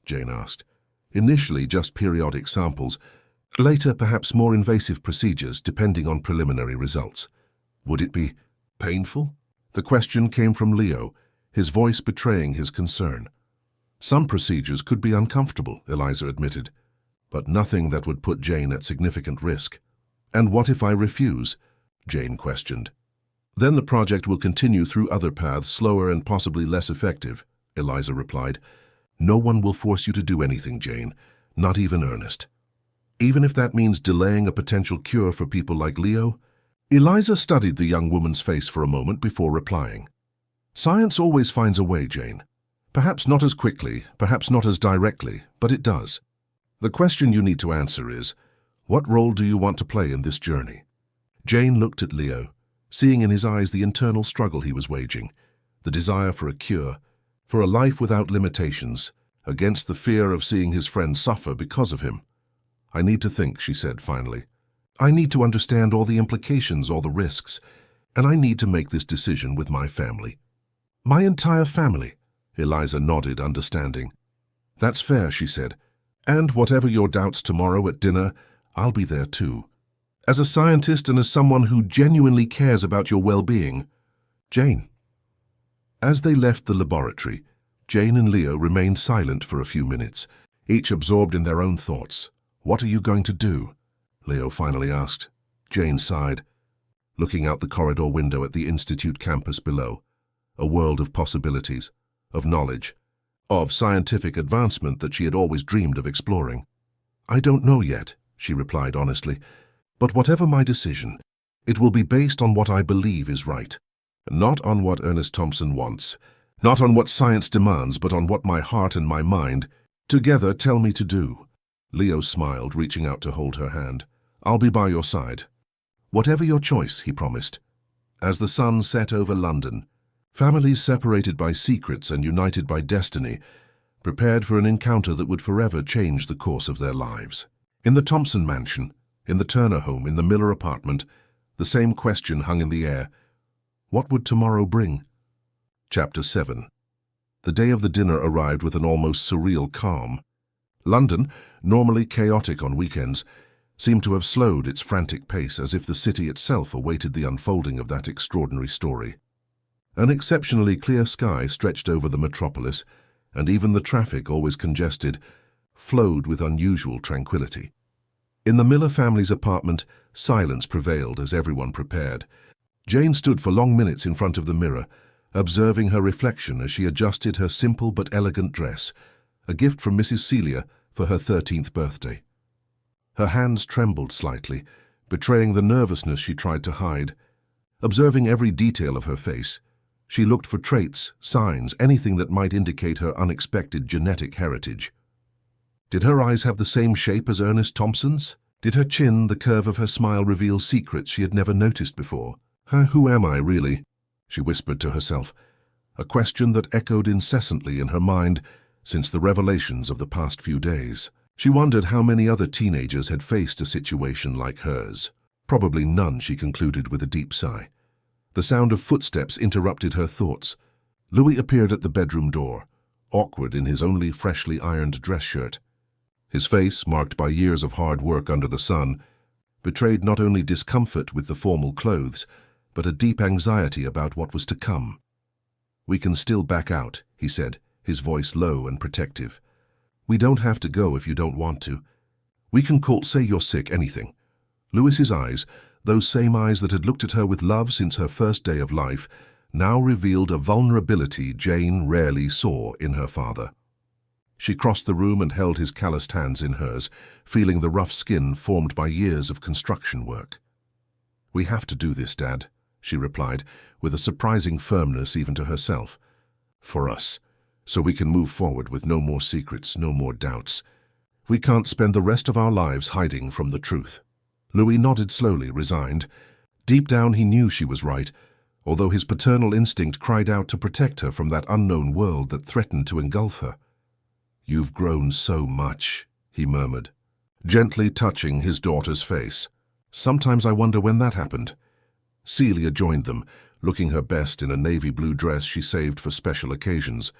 Jane asked. "Initially just periodic samples, later perhaps more invasive procedures depending on preliminary results." "Would it be painful?" The question came from Leo, his voice betraying his concern. "Some procedures could be uncomfortable," Eliza admitted, "but nothing that would put Jane at significant risk." "And what if I refuse?" Jane questioned. "Then the project will continue through other paths, slower and possibly less effective," Eliza replied. "No one will force you to do anything, Jane, not even Ernest. Even if that means delaying a potential cure for people like Leo." Eliza studied the young woman's face for a moment before replying. "Science always finds a way, Jane. Perhaps not as quickly, perhaps not as directly, but it does. The question you need to answer is, what role do you want to play in this journey?" Jane looked at Leo, seeing in his eyes the internal struggle he was waging, the desire for a cure, for a life without limitations, against the fear of seeing his friend suffer because of him. "I need to think," she said finally. "I need to understand all the implications, all the risks, and I need to make this decision with my family." "My entire family?" Eliza nodded, understanding. "That's fair," she said. "And whatever your doubts tomorrow at dinner, I'll be there too. As a scientist and as someone who genuinely cares about your well-being, Jane." As they left the laboratory, Jane and Leo remained silent for a few minutes, each absorbed in their own thoughts. "What are you going to do?" Leo finally asked. Jane sighed, looking out the corridor window at the Institute campus below, a world of possibilities, of knowledge, of scientific advancement that she had always dreamed of exploring. "I don't know yet," she replied honestly, "but whatever my decision, it will be based on what I believe is right. Not on what Ernest Thompson wants, not on what science demands, but on what my heart and my mind together tell me to do." Leo smiled, reaching out to hold her hand. "I'll be by your side." "Whatever your choice," he promised. As the sun set over London, families separated by secrets and united by destiny prepared for an encounter that would forever change the course of their lives. In the Thompson mansion, in the Turner home, in the Miller apartment, the same question hung in the air. What would tomorrow bring? Chapter 7. The day of the dinner arrived with an almost surreal calm. London, normally chaotic on weekends, seemed to have slowed its frantic pace as if the city itself awaited the unfolding of that extraordinary story. An exceptionally clear sky stretched over the metropolis, and even the traffic, always congested, flowed with unusual tranquility. In the Miller family's apartment, silence prevailed as everyone prepared. Jane stood for long minutes in front of the mirror, observing her reflection as she adjusted her simple but elegant dress, a gift from Mrs. Celia for her 13th birthday. Her hands trembled slightly, betraying the nervousness she tried to hide. Observing every detail of her face, she looked for traits, signs, anything that might indicate her unexpected genetic heritage. Did her eyes have the same shape as Ernest Thompson's? Did her chin, the curve of her smile, reveal secrets she had never noticed before? Who am I, really? She whispered to herself, a question that echoed incessantly in her mind since the revelations of the past few days. She wondered how many other teenagers had faced a situation like hers. Probably none, she concluded with a deep sigh. The sound of footsteps interrupted her thoughts. Louis appeared at the bedroom door, awkward in his only freshly ironed dress shirt. His face, marked by years of hard work under the sun, betrayed not only discomfort with the formal clothes, but a deep anxiety about what was to come. "We can still back out," he said, his voice low and protective. "We don't have to go if you don't want to. We can say you're sick, anything." Louis's eyes, those same eyes that had looked at her with love since her first day of life, now revealed a vulnerability Jane rarely saw in her father. She crossed the room and held his calloused hands in hers, feeling the rough skin formed by years of construction work. "We have to do this, Dad," she replied, with a surprising firmness even to herself. "For us, so we can move forward with no more secrets, no more doubts. We can't spend the rest of our lives hiding from the truth." Louis nodded slowly, resigned. Deep down he knew she was right, although his paternal instinct cried out to protect her from that unknown world that threatened to engulf her. "You've grown so much," he murmured, gently touching his daughter's face. "Sometimes I wonder when that happened." Celia joined them, looking her best in a navy blue dress she saved for special occasions.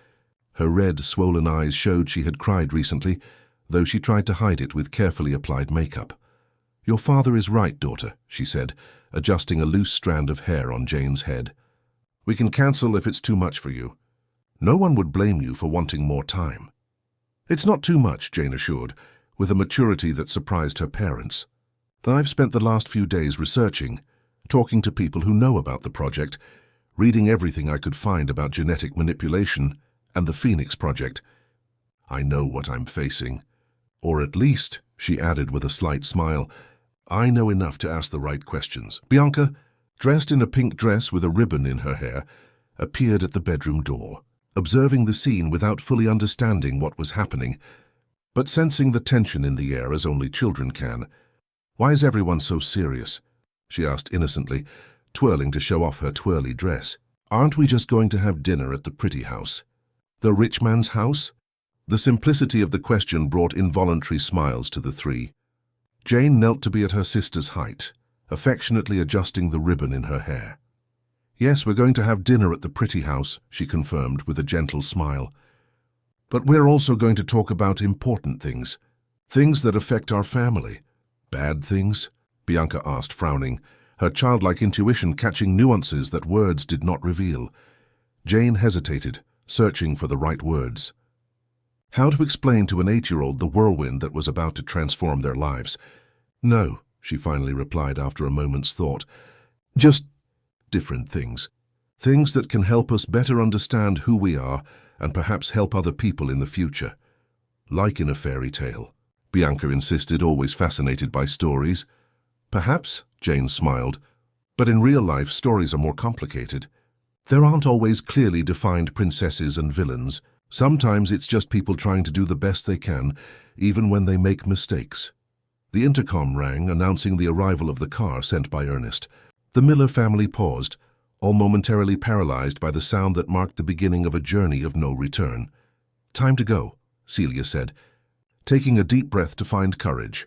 Her red, swollen eyes showed she had cried recently, though she tried to hide it with carefully applied makeup. "Your father is right, daughter," she said, adjusting a loose strand of hair on Jane's head. "We can cancel if it's too much for you. No one would blame you for wanting more time." "It's not too much," Jane assured, with a maturity that surprised her parents. "I've spent the last few days researching, talking to people who know about the project, reading everything I could find about genetic manipulation and the Phoenix Project. I know what I'm facing. Or at least," she added with a slight smile, "I know enough to ask the right questions." Bianca, dressed in a pink dress with a ribbon in her hair, appeared at the bedroom door, observing the scene without fully understanding what was happening, but sensing the tension in the air as only children can. "Why is everyone so serious?" she asked innocently, twirling to show off her twirly dress. "Aren't we just going to have dinner at the pretty house? The rich man's house?" The simplicity of the question brought involuntary smiles to the three. Jane knelt to be at her sister's height, affectionately adjusting the ribbon in her hair. "Yes, we're going to have dinner at the pretty house," she confirmed with a gentle smile. "But we're also going to talk about important things, things that affect our family." "Bad things?" Bianca asked, frowning, her childlike intuition catching nuances that words did not reveal. Jane hesitated, searching for the right words. How to explain to an 8-year-old the whirlwind that was about to transform their lives? "No," she finally replied after a moment's thought. "Just different things. Things that can help us better understand who we are and perhaps help other people in the future. Like in a fairy tale," Bianca insisted, always fascinated by stories. "Perhaps," Jane smiled, "but in real life stories are more complicated. There aren't always clearly defined princesses and villains. Sometimes it's just people trying to do the best they can, even when they make mistakes." The intercom rang, announcing the arrival of the car sent by Ernest. The Miller family paused, all momentarily paralyzed by the sound that marked the beginning of a journey of no return. "Time to go," Celia said, taking a deep breath to find courage.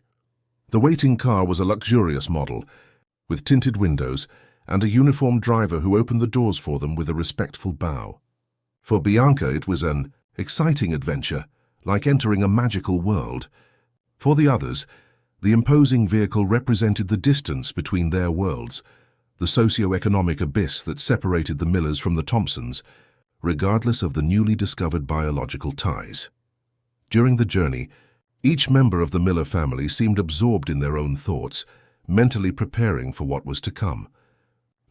The waiting car was a luxurious model, with tinted windows and a uniformed driver who opened the doors for them with a respectful bow. For Bianca, it was an exciting adventure, like entering a magical world. For the others, the imposing vehicle represented the distance between their worlds, the socio-economic abyss that separated the Millers from the Thompsons, regardless of the newly discovered biological ties. During the journey, each member of the Miller family seemed absorbed in their own thoughts, mentally preparing for what was to come.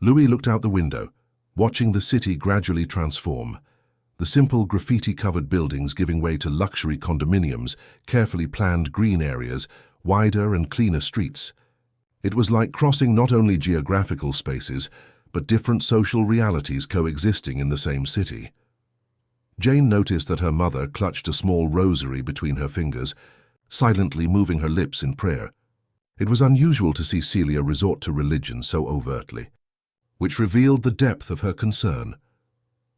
Louis looked out the window, watching the city gradually transform. The simple graffiti-covered buildings giving way to luxury condominiums, carefully planned green areas, wider and cleaner streets. It was like crossing not only geographical spaces, but different social realities coexisting in the same city. Jane noticed that her mother clutched a small rosary between her fingers, silently moving her lips in prayer. It was unusual to see Celia resort to religion so overtly, which revealed the depth of her concern.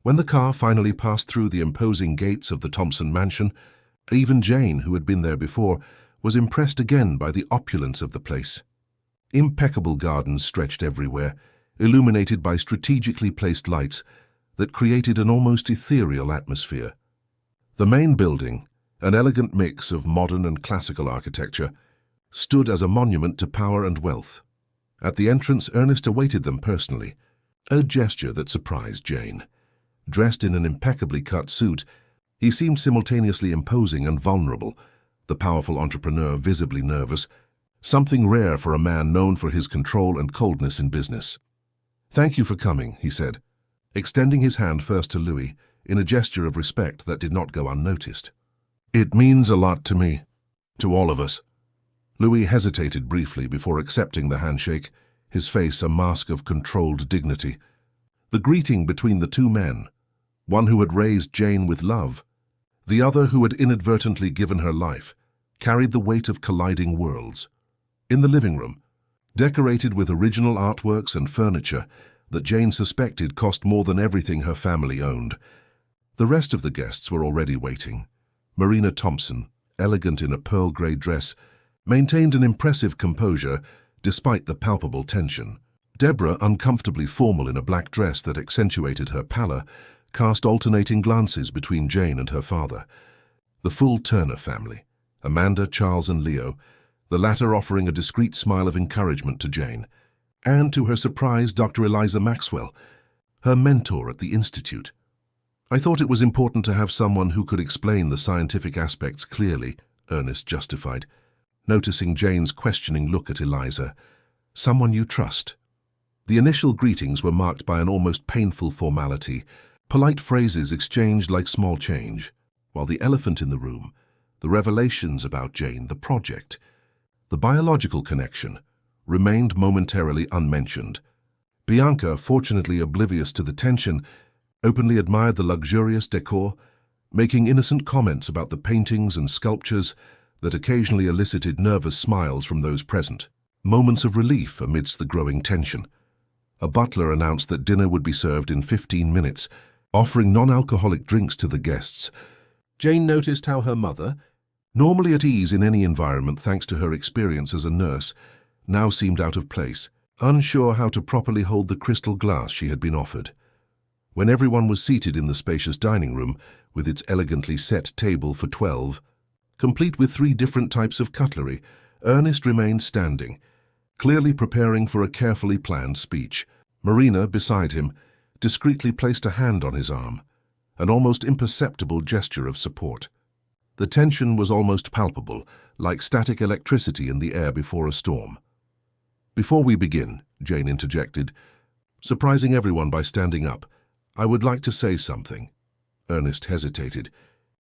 When the car finally passed through the imposing gates of the Thompson mansion, even Jane, who had been there before, was impressed again by the opulence of the place. Impeccable gardens stretched everywhere, illuminated by strategically placed lights that created an almost ethereal atmosphere. The main building, an elegant mix of modern and classical architecture, stood as a monument to power and wealth. At the entrance, Ernest awaited them personally, a gesture that surprised Jane. Dressed in an impeccably cut suit, he seemed simultaneously imposing and vulnerable, the powerful entrepreneur visibly nervous, something rare for a man known for his control and coldness in business. "Thank you for coming," he said, extending his hand first to Louis, in a gesture of respect that did not go unnoticed. "It means a lot to me, to all of us." Louis hesitated briefly before accepting the handshake, his face a mask of controlled dignity. The greeting between the two men, one who had raised Jane with love, the other who had inadvertently given her life, carried the weight of colliding worlds. In the living room, decorated with original artworks and furniture that Jane suspected cost more than everything her family owned, the rest of the guests were already waiting. Marina Thompson, elegant in a pearl grey dress, maintained an impressive composure despite the palpable tension. Deborah, uncomfortably formal in a black dress that accentuated her pallor, cast alternating glances between Jane and her father. The full Turner family, Amanda, Charles and Leo, the latter offering a discreet smile of encouragement to Jane, and to her surprise Dr. Eliza Maxwell, her mentor at the Institute. "I thought it was important to have someone who could explain the scientific aspects clearly," Ernest justified, noticing Jane's questioning look at Eliza. "Someone you trust." The initial greetings were marked by an almost painful formality, polite phrases exchanged like small change, while the elephant in the room, the revelations about Jane, the project, the biological connection, remained momentarily unmentioned. Bianca, fortunately oblivious to the tension, openly admired the luxurious decor, making innocent comments about the paintings and sculptures that occasionally elicited nervous smiles from those present. Moments of relief amidst the growing tension. A butler announced that dinner would be served in 15 minutes, offering non-alcoholic drinks to the guests. Jane noticed how her mother, normally at ease in any environment thanks to her experience as a nurse, now seemed out of place, unsure how to properly hold the crystal glass she had been offered. When everyone was seated in the spacious dining room, with its elegantly set table for 12, complete with 3 different types of cutlery, Ernest remained standing, clearly preparing for a carefully planned speech. Marina, beside him, discreetly placed a hand on his arm, an almost imperceptible gesture of support. The tension was almost palpable, like static electricity in the air before a storm. "Before we begin," Jane interjected, surprising everyone by standing up, "I would like to say something." Ernest hesitated,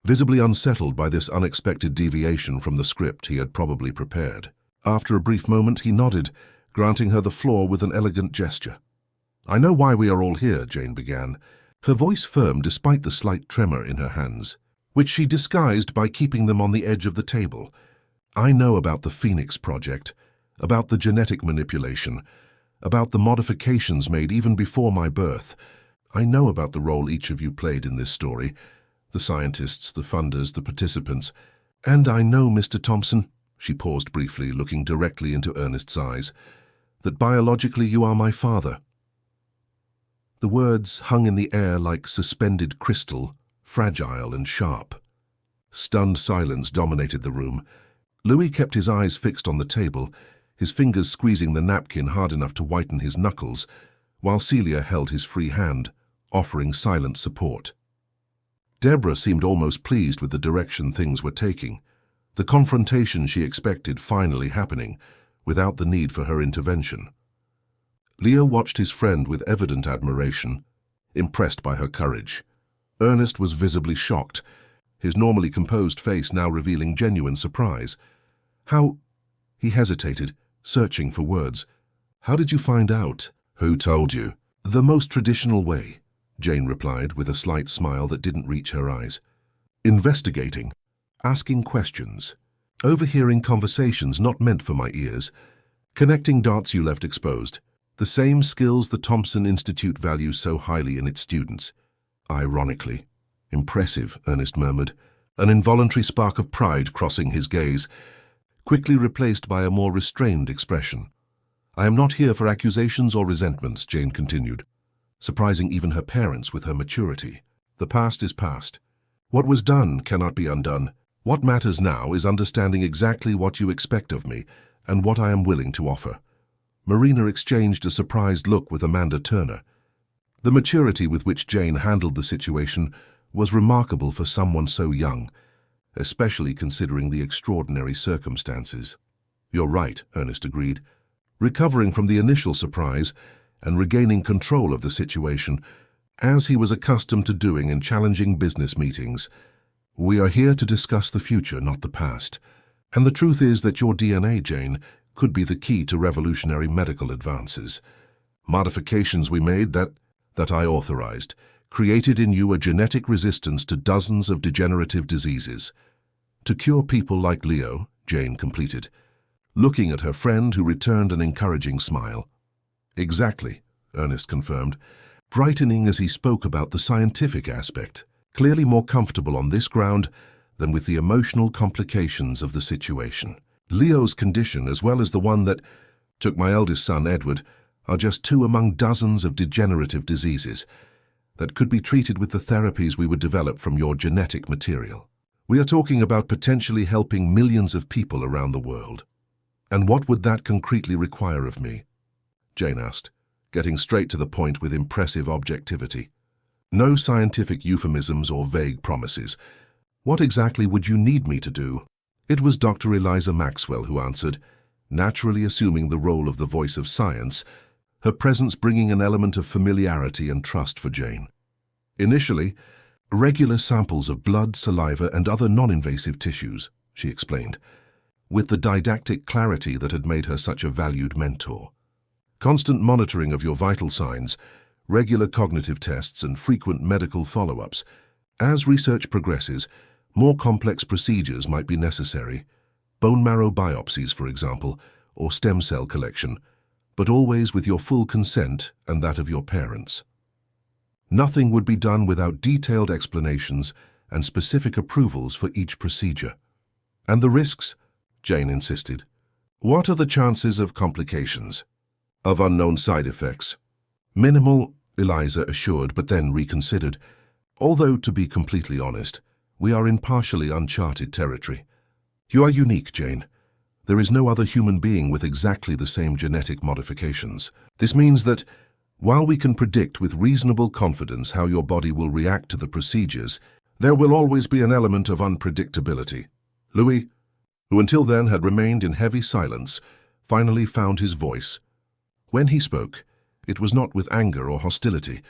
visibly unsettled by this unexpected deviation from the script he had probably prepared. After a brief moment, he nodded, granting her the floor with an elegant gesture. "I know why we are all here," Jane began, her voice firm despite the slight tremor in her hands, which she disguised by keeping them on the edge of the table. "I know about the Phoenix Project, about the genetic manipulation, about the modifications made even before my birth. I know about the role each of you played in this story, the scientists, the funders, the participants. And I know, Mr. Thompson," she paused briefly, looking directly into Ernest's eyes, "that biologically you are my father." The words hung in the air like suspended crystal, fragile and sharp. Stunned silence dominated the room. Louis kept his eyes fixed on the table, his fingers squeezing the napkin hard enough to whiten his knuckles, while Celia held his free hand, offering silent support. Deborah seemed almost pleased with the direction things were taking, the confrontation she expected finally happening, without the need for her intervention. Leo watched his friend with evident admiration, impressed by her courage. Ernest was visibly shocked, his normally composed face now revealing genuine surprise. "How—" He hesitated, searching for words. "How did you find out?" "Who told you?" "The most traditional way," Jane replied with a slight smile that didn't reach her eyes. "Investigating, asking questions, overhearing conversations not meant for my ears, connecting dots you left exposed. The same skills the Thompson Institute values so highly in its students." "Ironically." "Impressive," Ernest murmured, an involuntary spark of pride crossing his gaze, quickly replaced by a more restrained expression. "I am not here for accusations or resentments," Jane continued, surprising even her parents with her maturity. "The past is past. What was done cannot be undone. What matters now is understanding exactly what you expect of me and what I am willing to offer." Marina exchanged a surprised look with Amanda Turner. The maturity with which Jane handled the situation was remarkable for someone so young, especially considering the extraordinary circumstances. "You're right," Ernest agreed, recovering from the initial surprise and regaining control of the situation, as he was accustomed to doing in challenging business meetings. "We are here to discuss the future, not the past. And the truth is that your DNA, Jane, could be the key to revolutionary medical advances. Modifications we made that I authorized created in you a genetic resistance to dozens of degenerative diseases. To cure people like Leo," Jane completed, looking at her friend who returned an encouraging smile. "Exactly," Ernest confirmed, brightening as he spoke about the scientific aspect, clearly more comfortable on this ground than with the emotional complications of the situation. "Leo's condition, as well as the one that took my eldest son, Edward, are just two among dozens of degenerative diseases that could be treated with the therapies we would develop from your genetic material. We are talking about potentially helping millions of people around the world." "And what would that concretely require of me?" Jane asked, getting straight to the point with impressive objectivity. "No scientific euphemisms or vague promises. What exactly would you need me to do?" It was Dr. Eliza Maxwell who answered, naturally assuming the role of the voice of science, her presence bringing an element of familiarity and trust for Jane. "Initially, regular samples of blood, saliva, and other non-invasive tissues," she explained, with the didactic clarity that had made her such a valued mentor. "Constant monitoring of your vital signs, regular cognitive tests, and frequent medical follow-ups. As research progresses, more complex procedures might be necessary, bone marrow biopsies, for example, or stem cell collection, but always with your full consent and that of your parents. Nothing would be done without detailed explanations and specific approvals for each procedure." "And the risks?" Jane insisted. "What are the chances of complications? Of unknown side effects?" "Minimal," Eliza assured, but then reconsidered. "Although, to be completely honest, we are in partially uncharted territory. You are unique, Jane. There is no other human being with exactly the same genetic modifications. This means that, while we can predict with reasonable confidence how your body will react to the procedures, there will always be an element of unpredictability." Louis, who until then had remained in heavy silence, finally found his voice. When he spoke, it was not with anger or hostility,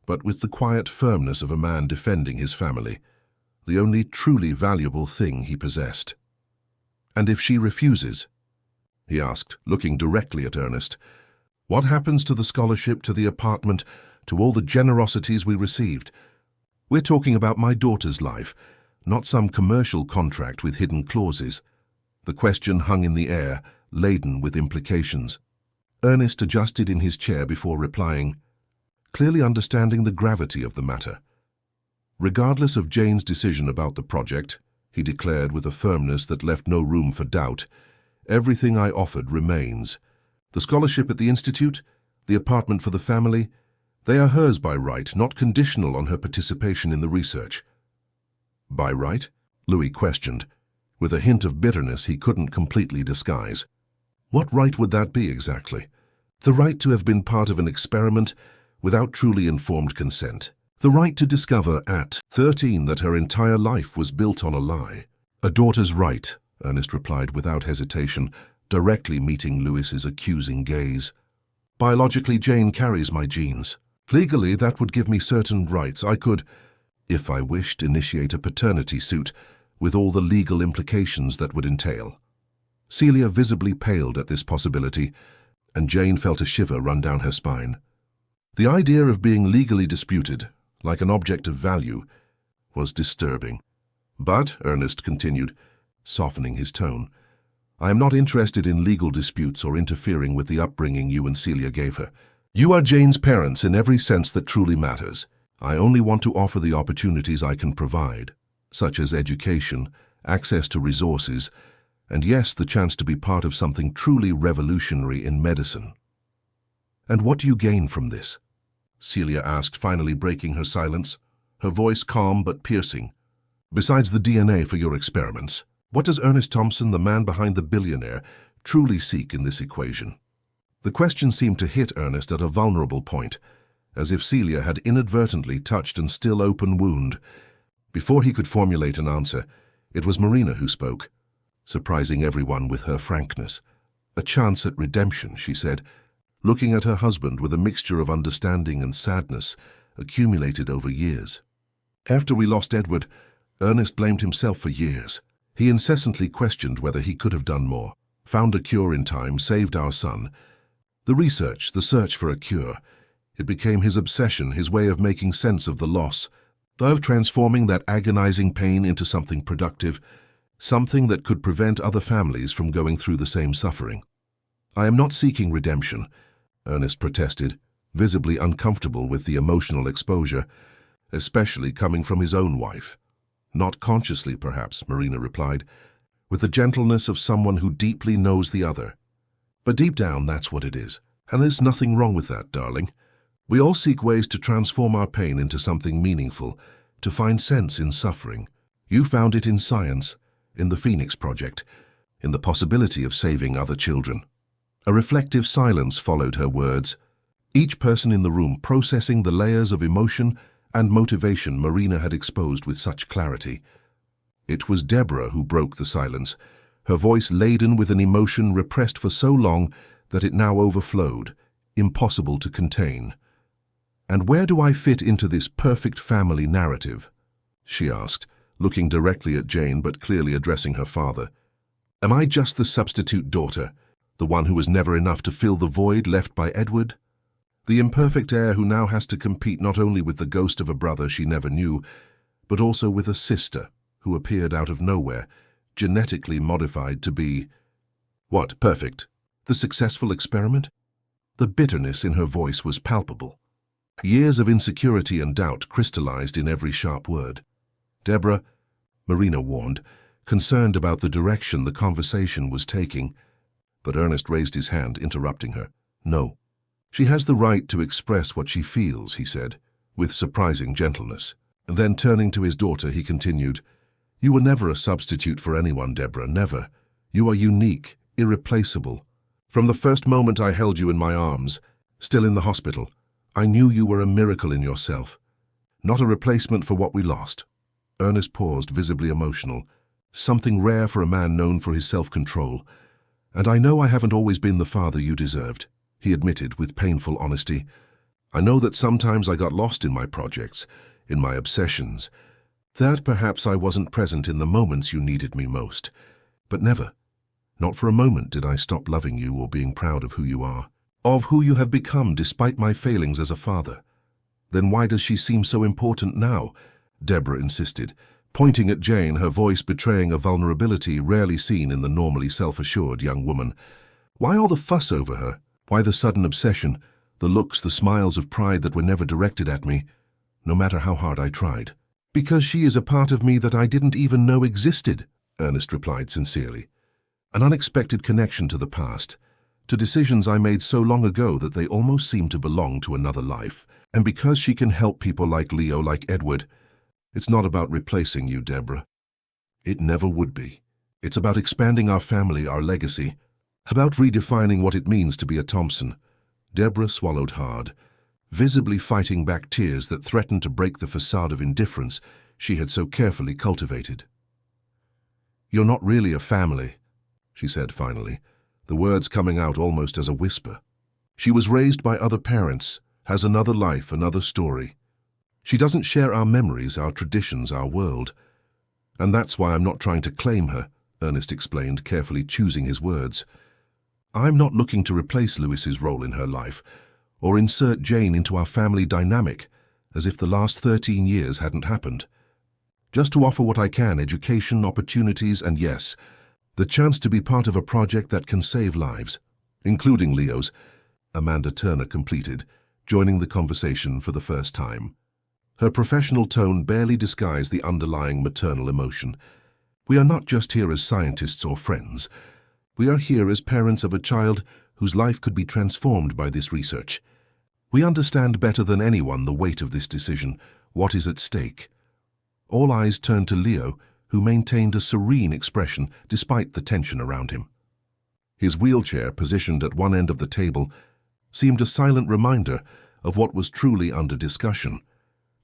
but with the quiet firmness of a man defending his family, the only truly valuable thing he possessed. "And if she refuses?" he asked, looking directly at Ernest. "What happens to the scholarship, to the apartment, to all the generosities we received? We're talking about my daughter's life, not some commercial contract with hidden clauses." The question hung in the air, laden with implications. Ernest adjusted in his chair before replying, clearly understanding the gravity of the matter. "Regardless of Jane's decision about the project," he declared with a firmness that left no room for doubt, "everything I offered remains. The scholarship at the Institute, the apartment for the family, they are hers by right, not conditional on her participation in the research." "By right?" Louis questioned, with a hint of bitterness he couldn't completely disguise. "What right would that be exactly?" "The right to have been part of an experiment without truly informed consent. The right to discover at 13 that her entire life was built on a lie. A daughter's right, Ernest replied without hesitation, directly meeting Lewis's accusing gaze. Biologically, Jane carries my genes. Legally, that would give me certain rights. I could, if I wished, initiate a paternity suit, with all the legal implications that would entail. Celia visibly paled at this possibility, and Jane felt a shiver run down her spine. The idea of being legally disputed, like an object of value, was disturbing. But, Ernest continued, softening his tone, I am not interested in legal disputes or interfering with the upbringing you and Celia gave her. You are Jane's parents in every sense that truly matters. I only want to offer the opportunities I can provide, such as education, access to resources, and yes, the chance to be part of something truly revolutionary in medicine. And what do you gain from this? Celia asked, finally breaking her silence, her voice calm but piercing. Besides the DNA for your experiments, what does Ernest Thompson, the man behind the billionaire, truly seek in this equation? The question seemed to hit Ernest at a vulnerable point, as if Celia had inadvertently touched an still open wound. Before he could formulate an answer, it was Marina who spoke, surprising everyone with her frankness. A chance at redemption, she said, looking at her husband with a mixture of understanding and sadness accumulated over years. After we lost Edward, Ernest blamed himself for years. He incessantly questioned whether he could have done more, found a cure in time, saved our son. The research, the search for a cure, it became his obsession, his way of making sense of the loss, of transforming that agonizing pain into something productive, something that could prevent other families from going through the same suffering. I am not seeking redemption, Ernest protested, visibly uncomfortable with the emotional exposure, especially coming from his own wife. Not consciously, perhaps, Marina replied, with the gentleness of someone who deeply knows the other. But deep down, that's what it is. And there's nothing wrong with that, darling. We all seek ways to transform our pain into something meaningful, to find sense in suffering. You found it in science, in the Phoenix Project, in the possibility of saving other children. A reflective silence followed her words, each person in the room processing the layers of emotion and motivation Marina had exposed with such clarity. It was Deborah who broke the silence, her voice laden with an emotion repressed for so long that it now overflowed, impossible to contain. And where do I fit into this perfect family narrative? She asked, looking directly at Jane but clearly addressing her father. Am I just the substitute daughter, the one who was never enough to fill the void left by Edward? The imperfect heir who now has to compete not only with the ghost of a brother she never knew, but also with a sister who appeared out of nowhere, genetically modified to be… What, perfect? The successful experiment? The bitterness in her voice was palpable. Years of insecurity and doubt crystallized in every sharp word. Deborah, Marina warned, concerned about the direction the conversation was taking. But Ernest raised his hand, interrupting her. No. She has the right to express what she feels, he said, with surprising gentleness. And then turning to his daughter, he continued, You were never a substitute for anyone, Deborah, never. You are unique, irreplaceable. From the first moment I held you in my arms, still in the hospital, I knew you were a miracle in yourself, not a replacement for what we lost. Ernest paused, visibly emotional, something rare for a man known for his self-control. And I know I haven't always been the father you deserved, he admitted with painful honesty. I know that sometimes I got lost in my projects, in my obsessions, that perhaps I wasn't present in the moments you needed me most. But never, not for a moment did I stop loving you or being proud of who you are, of who you have become despite my failings as a father. Then why does she seem so important now? Deborah insisted, pointing at Jane, her voice betraying a vulnerability rarely seen in the normally self-assured young woman. Why all the fuss over her? Why the sudden obsession, the looks, the smiles of pride that were never directed at me, no matter how hard I tried? Because she is a part of me that I didn't even know existed, Ernest replied sincerely. An unexpected connection to the past, to decisions I made so long ago that they almost seem to belong to another life. And because she can help people like Leo, like Edward, it's not about replacing you, Deborah. It never would be. It's about expanding our family, our legacy, about redefining what it means to be a Thompson. Deborah swallowed hard, visibly fighting back tears that threatened to break the facade of indifference she had so carefully cultivated. "You're not really a family," she said finally, the words coming out almost as a whisper. "She was raised by other parents, has another life, another story. She doesn't share our memories, our traditions, our world. And that's why I'm not trying to claim her," Ernest explained, carefully choosing his words. "I'm not looking to replace Louis's role in her life, or insert Jane into our family dynamic, as if the last 13 years hadn't happened. Just to offer what I can, education, opportunities, and yes, the chance to be part of a project that can save lives, including Leo's," Amanda Turner completed, joining the conversation for the first time. Her professional tone barely disguised the underlying maternal emotion. "We are not just here as scientists or friends. We are here as parents of a child whose life could be transformed by this research. We understand better than anyone the weight of this decision, what is at stake." All eyes turned to Leo, who maintained a serene expression despite the tension around him. His wheelchair, positioned at one end of the table, seemed a silent reminder of what was truly under discussion.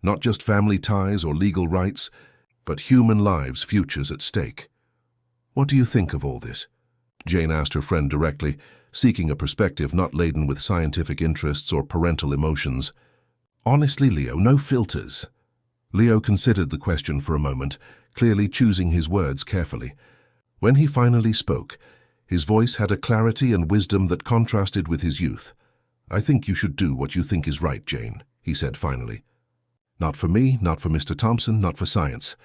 Not just family ties or legal rights, but human lives, futures at stake. "What do you think of all this?" Jane asked her friend directly, seeking a perspective not laden with scientific interests or parental emotions. "Honestly, Leo, no filters." Leo considered the question for a moment, clearly choosing his words carefully. When he finally spoke, his voice had a clarity and wisdom that contrasted with his youth. "I think you should do what you think is right, Jane," he said finally. "Not for me, not for Mr. Thompson, not for science,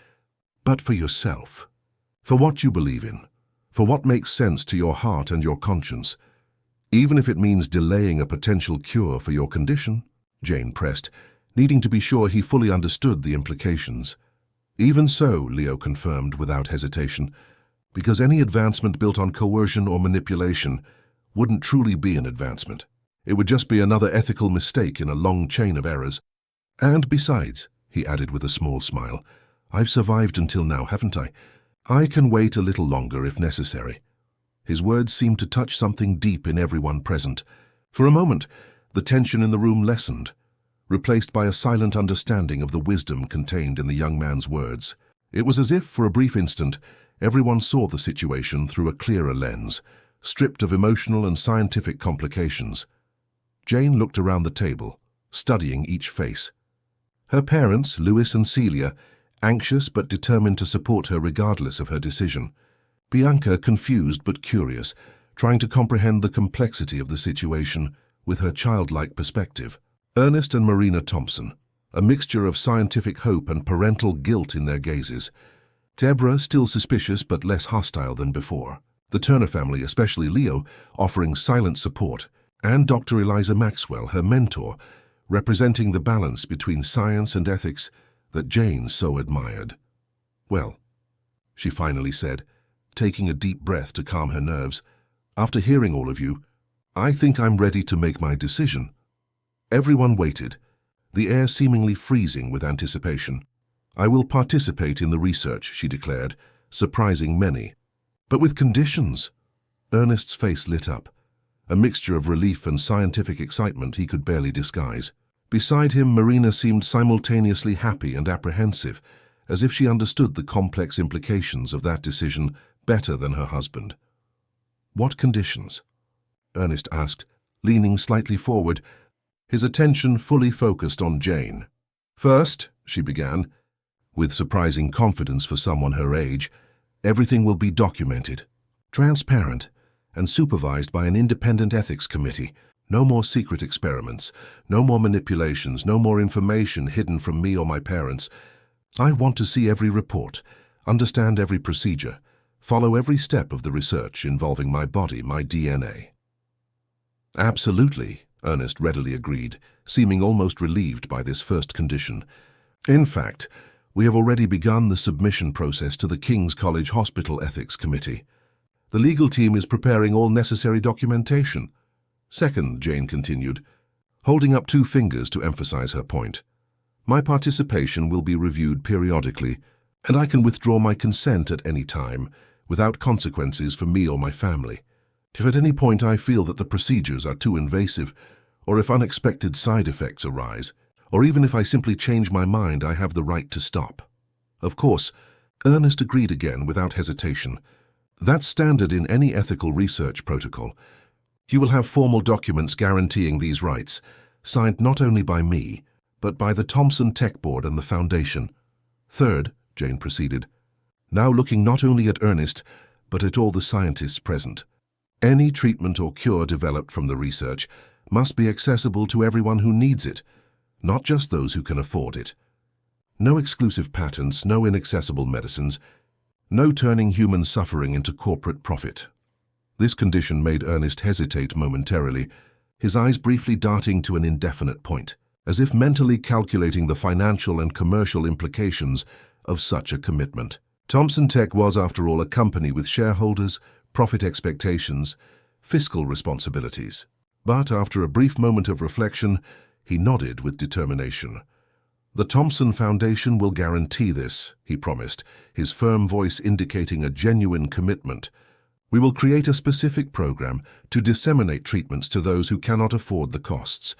but for yourself. For what you believe in, for what makes sense to your heart and your conscience. Even if it means delaying a potential cure for your condition," Jane pressed, needing to be sure he fully understood the implications. "Even so," Leo confirmed without hesitation, "because any advancement built on coercion or manipulation wouldn't truly be an advancement. It would just be another ethical mistake in a long chain of errors. And besides," he added with a small smile, "I've survived until now, haven't I? I can wait a little longer if necessary." His words seemed to touch something deep in everyone present. For a moment, the tension in the room lessened, replaced by a silent understanding of the wisdom contained in the young man's words. It was as if, for a brief instant, everyone saw the situation through a clearer lens, stripped of emotional and scientific complications. Jane looked around the table, studying each face. Her parents, Louis and Celia, anxious but determined to support her regardless of her decision. Bianca, confused but curious, trying to comprehend the complexity of the situation with her childlike perspective. Ernest and Marina Thompson, a mixture of scientific hope and parental guilt in their gazes. Deborah, still suspicious but less hostile than before. The Turner family, especially Leo, offering silent support. And Dr. Eliza Maxwell, her mentor, representing the balance between science and ethics that Jane so admired. "Well," she finally said, taking a deep breath to calm her nerves, "after hearing all of you, I think I'm ready to make my decision." Everyone waited, the air seemingly freezing with anticipation. "I will participate in the research," she declared, surprising many. "But with conditions." Ernest's face lit up, a mixture of relief and scientific excitement he could barely disguise. Beside him, Marina seemed simultaneously happy and apprehensive, as if she understood the complex implications of that decision better than her husband. "What conditions?" Ernest asked, leaning slightly forward, his attention fully focused on Jane. "First," she began, with surprising confidence for someone her age, "everything will be documented, transparent, and supervised by an independent ethics committee. No more secret experiments, no more manipulations, no more information hidden from me or my parents. I want to see every report, understand every procedure, follow every step of the research involving my body, my DNA." "Absolutely," Ernest readily agreed, seeming almost relieved by this first condition. "In fact, we have already begun the submission process to the King's College Hospital Ethics Committee. The legal team is preparing all necessary documentation." "Second," Jane continued, holding up two fingers to emphasize her point, "my participation will be reviewed periodically, and I can withdraw my consent at any time, without consequences for me or my family. If at any point I feel that the procedures are too invasive, or if unexpected side effects arise, or even if I simply change my mind, I have the right to stop. Of course, Ernest agreed again without hesitation. That's standard in any ethical research protocol. You will have formal documents guaranteeing these rights, signed not only by me, but by the Thompson Tech Board and the Foundation. Third, Jane proceeded, now looking not only at Ernest, but at all the scientists present. Any treatment or cure developed from the research must be accessible to everyone who needs it, not just those who can afford it. No exclusive patents, no inaccessible medicines, no turning human suffering into corporate profit. This condition made Ernest hesitate momentarily, his eyes briefly darting to an indefinite point, as if mentally calculating the financial and commercial implications of such a commitment. Thompson Tech was, after all, a company with shareholders, profit expectations, fiscal responsibilities. But after a brief moment of reflection, he nodded with determination. The Thompson Foundation will guarantee this, he promised, his firm voice indicating a genuine commitment. We will create a specific program to disseminate treatments to those who cannot afford the costs.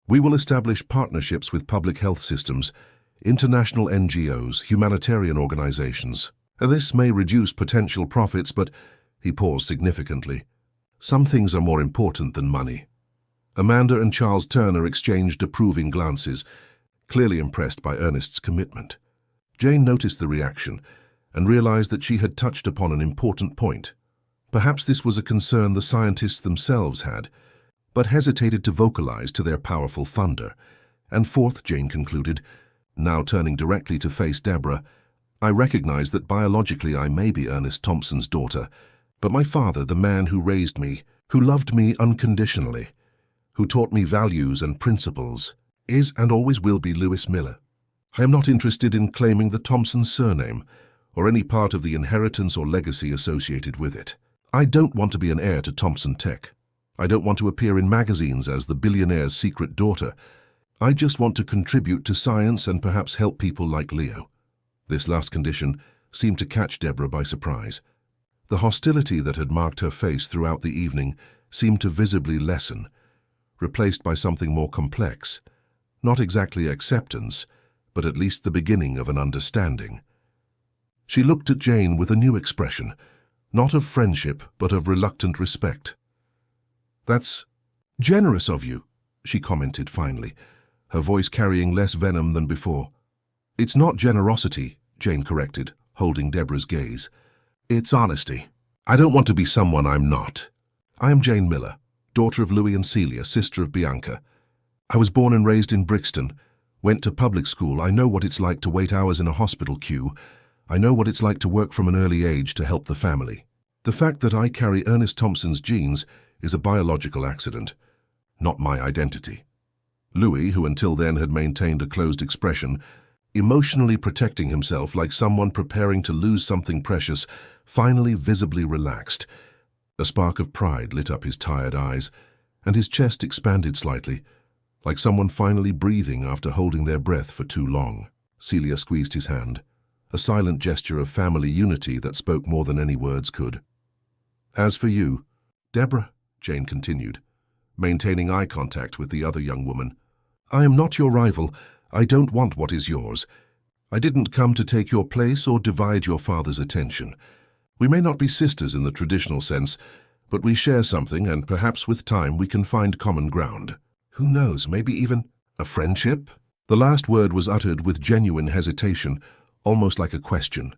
We will establish partnerships with public health systems, international NGOs, humanitarian organizations. This may reduce potential profits, but he paused significantly. Some things are more important than money. Amanda and Charles Turner exchanged approving glances, clearly impressed by Ernest's commitment. Jane noticed the reaction and realized that she had touched upon an important point. Perhaps this was a concern the scientists themselves had, but hesitated to vocalize to their powerful funder. And fourth, Jane concluded, now turning directly to face Deborah, I recognize that biologically I may be Ernest Thompson's daughter, but my father, the man who raised me, who loved me unconditionally, who taught me values and principles, is and always will be Lewis Miller. I am not interested in claiming the Thompson surname or any part of the inheritance or legacy associated with it. I don't want to be an heir to Thompson Tech. I don't want to appear in magazines as the billionaire's secret daughter. I just want to contribute to science and perhaps help people like Leo. This last condition seemed to catch Deborah by surprise. The hostility that had marked her face throughout the evening seemed to visibly lessen, replaced by something more complex. Not exactly acceptance, but at least the beginning of an understanding. She looked at Jane with a new expression, not of friendship, but of reluctant respect. That's generous of you, she commented finally, her voice carrying less venom than before. It's not generosity, Jane corrected, holding Deborah's gaze. It's honesty. I don't want to be someone I'm not. I am Jane Miller, daughter of Louis and Celia, sister of Bianca. I was born and raised in Brixton, went to public school. I know what it's like to wait hours in a hospital queue. I know what it's like to work from an early age to help the family. The fact that I carry Ernest Thompson's genes is a biological accident, not my identity. Louis, who until then had maintained a closed expression, emotionally protecting himself like someone preparing to lose something precious, finally visibly relaxed. A spark of pride lit up his tired eyes, and his chest expanded slightly, like someone finally breathing after holding their breath for too long. Celia squeezed his hand, a silent gesture of family unity that spoke more than any words could. As for you, Deborah, Jane continued, maintaining eye contact with the other young woman, I am not your rival. I don't want what is yours. I didn't come to take your place or divide your father's attention. We may not be sisters in the traditional sense, but we share something, and perhaps with time we can find common ground. Who knows, maybe even a friendship? The last word was uttered with genuine hesitation, almost like a question.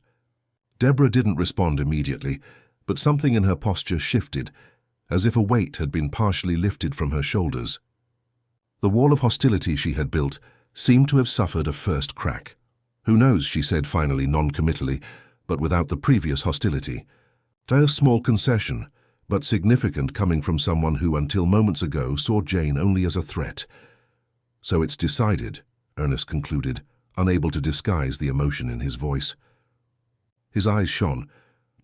Deborah didn't respond immediately, but something in her posture shifted, as if a weight had been partially lifted from her shoulders. The wall of hostility she had built seemed to have suffered a first crack. Who knows, she said finally, non-committally, but without the previous hostility. A small concession, but significant coming from someone who until moments ago saw Jane only as a threat. So it's decided, Ernest concluded, unable to disguise the emotion in his voice. His eyes shone,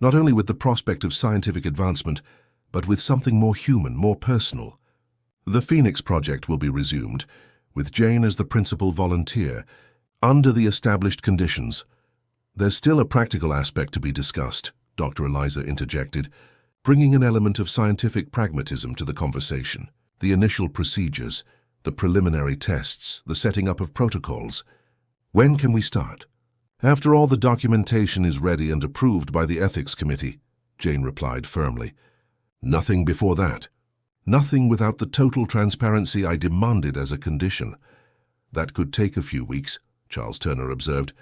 not only with the prospect of scientific advancement, but with something more human, more personal. The Phoenix Project will be resumed, with Jane as the principal volunteer, under the established conditions. There's still a practical aspect to be discussed, Dr. Eliza interjected, bringing an element of scientific pragmatism to the conversation. The initial procedures, the preliminary tests, the setting up of protocols. When can we start? After all the documentation is ready and approved by the ethics committee, Jane replied firmly. Nothing before that. Nothing without the total transparency I demanded as a condition. That could take a few weeks, Charles Turner observed,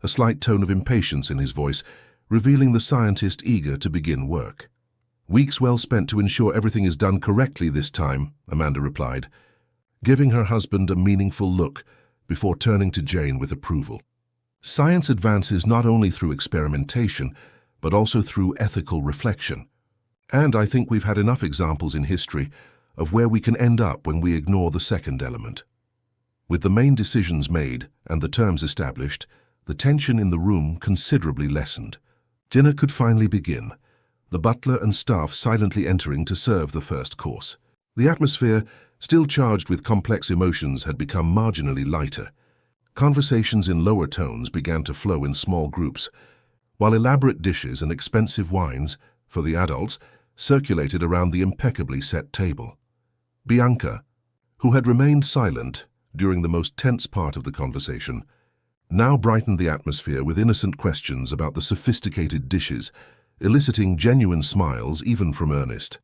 a slight tone of impatience in his voice, revealing the scientist eager to begin work. Weeks well spent to ensure everything is done correctly this time, Amanda replied, giving her husband a meaningful look before turning to Jane with approval. Science advances not only through experimentation, but also through ethical reflection. And I think we've had enough examples in history of where we can end up when we ignore the second element. With the main decisions made and the terms established, the tension in the room considerably lessened. Dinner could finally begin, the butler and staff silently entering to serve the first course. The atmosphere, still charged with complex emotions, had become marginally lighter. Conversations in lower tones began to flow in small groups, while elaborate dishes and expensive wines, for the adults, circulated around the impeccably set table. Bianca, who had remained silent during the most tense part of the conversation, now brightened the atmosphere with innocent questions about the sophisticated dishes, eliciting genuine smiles even from Ernest.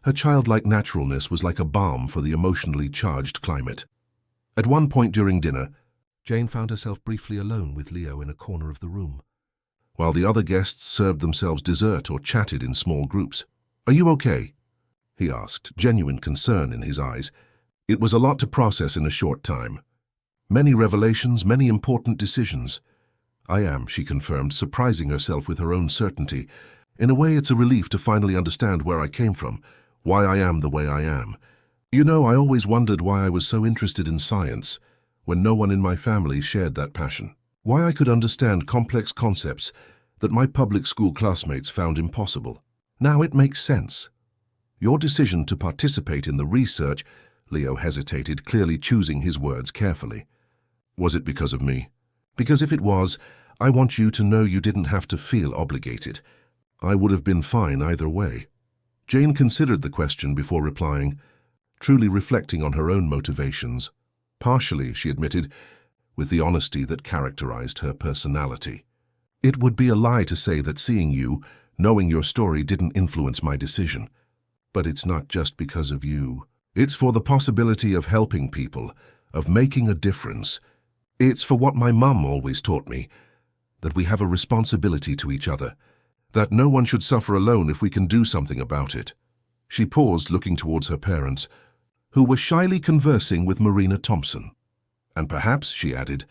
Her childlike naturalness was like a balm for the emotionally charged climate. At one point during dinner, Jane found herself briefly alone with Leo in a corner of the room, while the other guests served themselves dessert or chatted in small groups. "Are you okay?" he asked, genuine concern in his eyes. It was a lot to process in a short time. Many revelations, many important decisions. "I am," she confirmed, surprising herself with her own certainty. "In a way, it's a relief to finally understand where I came from, why I am the way I am. You know, I always wondered why I was so interested in science, when no one in my family shared that passion. Why I could understand complex concepts that my public school classmates found impossible. Now it makes sense. Your decision to participate in the research," Leo hesitated, clearly choosing his words carefully. "Was it because of me?" "Because if it was, I want you to know you didn't have to feel obligated. I would have been fine either way." Jane considered the question before replying, truly reflecting on her own motivations. Partially, she admitted, with the honesty that characterized her personality. "It would be a lie to say that seeing you, knowing your story, didn't influence my decision. But it's not just because of you. It's for the possibility of helping people, of making a difference. It's for what my mum always taught me, that we have a responsibility to each other, that no one should suffer alone if we can do something about it." She paused, looking towards her parents, who were shyly conversing with Marina Thompson. "And perhaps," she added,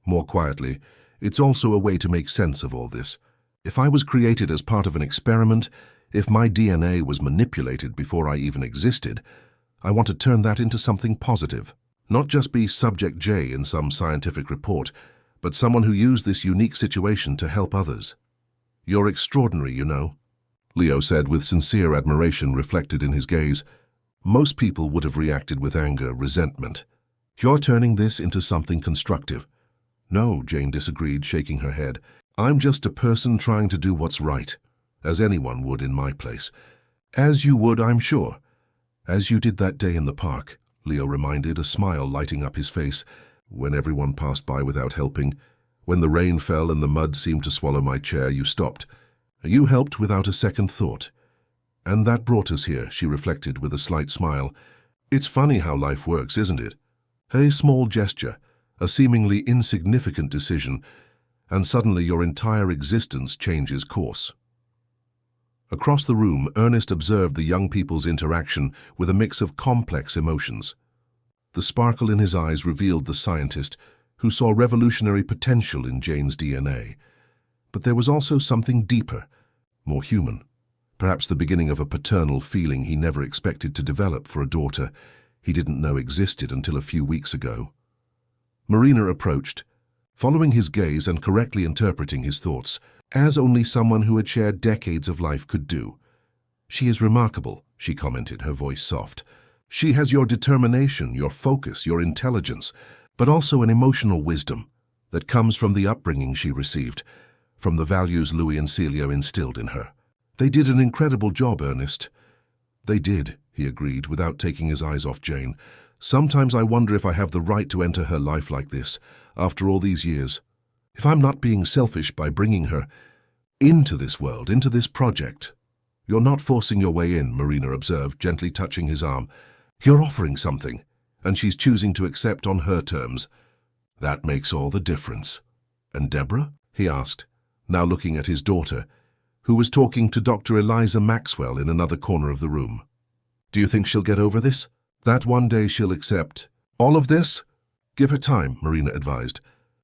more quietly, "it's also a way to make sense of all this. If I was created as part of an experiment, if my DNA was manipulated before I even existed, I want to turn that into something positive. Not just be Subject J in some scientific report, but someone who used this unique situation to help others. You're extraordinary, you know," Leo said with sincere admiration reflected in his gaze. Most people would have reacted with anger, resentment. "You're turning this into something constructive." "No," Jane disagreed, shaking her head. "I'm just a person trying to do what's right, as anyone would in my place. As you would, I'm sure. As you did that day in the park," Leo reminded, a smile lighting up his face, "when everyone passed by without helping. When the rain fell and the mud seemed to swallow my chair, you stopped. You helped without a second thought. And that brought us here," she reflected with a slight smile. "It's funny how life works, isn't it? A small gesture, a seemingly insignificant decision, and suddenly your entire existence changes course." Across the room, Ernest observed the young people's interaction with a mix of complex emotions. The sparkle in his eyes revealed the scientist who saw revolutionary potential in Jane's DNA. But there was also something deeper, more human. Perhaps the beginning of a paternal feeling he never expected to develop for a daughter he didn't know existed until a few weeks ago. Marina approached, following his gaze and correctly interpreting his thoughts, as only someone who had shared decades of life could do. "She is remarkable," she commented, her voice soft. "She has your determination, your focus, your intelligence, but also an emotional wisdom that comes from the upbringing she received, from the values Louis and Celia instilled in her. They did an incredible job, Ernest. They did," he agreed, without taking his eyes off Jane. Sometimes I wonder if I have the right to enter her life like this, after all these years. If I'm not being selfish by bringing her into this world, into this project. You're not forcing your way in, Marina observed, gently touching his arm. You're offering something, and she's choosing to accept on her terms. That makes all the difference. And Deborah? He asked, now looking at his daughter, who was talking to Dr. Eliza Maxwell in another corner of the room. Do you think she'll get over this? That one day she'll accept all of this? Give her time, Marina advised.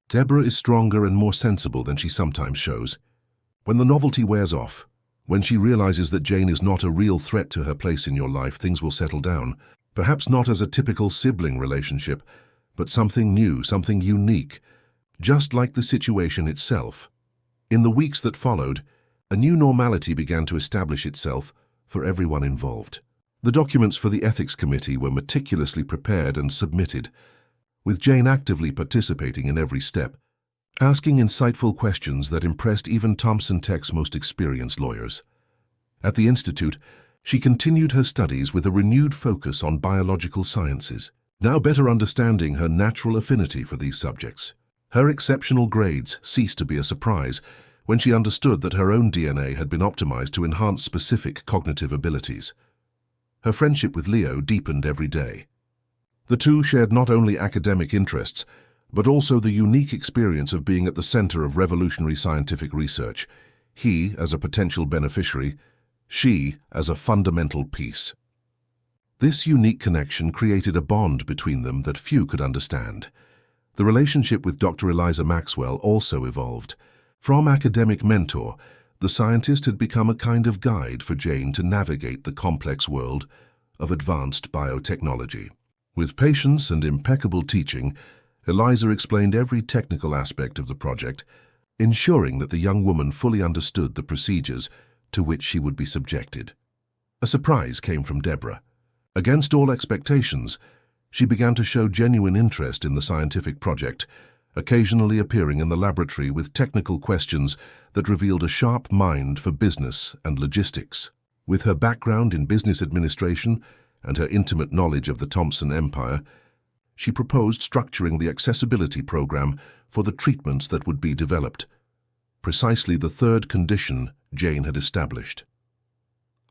Deborah is stronger and more sensible than she sometimes shows. When the novelty wears off, when she realizes that Jane is not a real threat to her place in your life, things will settle down. Perhaps not as a typical sibling relationship, but something new, something unique, just like the situation itself. In the weeks that followed, a new normality began to establish itself for everyone involved. The documents for the ethics committee were meticulously prepared and submitted, with Jane actively participating in every step, asking insightful questions that impressed even Thompson Tech's most experienced lawyers. At the Institute, she continued her studies with a renewed focus on biological sciences, now better understanding her natural affinity for these subjects. Her exceptional grades ceased to be a surprise when she understood that her own DNA had been optimized to enhance specific cognitive abilities. Her friendship with Leo deepened every day. The two shared not only academic interests, but also the unique experience of being at the center of revolutionary scientific research, he as a potential beneficiary, she as a fundamental piece. This unique connection created a bond between them that few could understand. The relationship with Dr. Eliza Maxwell also evolved. From academic mentor, the scientist had become a kind of guide for Jane to navigate the complex world of advanced biotechnology. With patience and impeccable teaching, Eliza explained every technical aspect of the project, ensuring that the young woman fully understood the procedures to which she would be subjected. A surprise came from Deborah. Against all expectations, she began to show genuine interest in the scientific project, occasionally appearing in the laboratory with technical questions that revealed a sharp mind for business and logistics. With her background in business administration and her intimate knowledge of the Thompson Empire, she proposed structuring the accessibility program for the treatments that would be developed. Precisely the third condition Jane had established.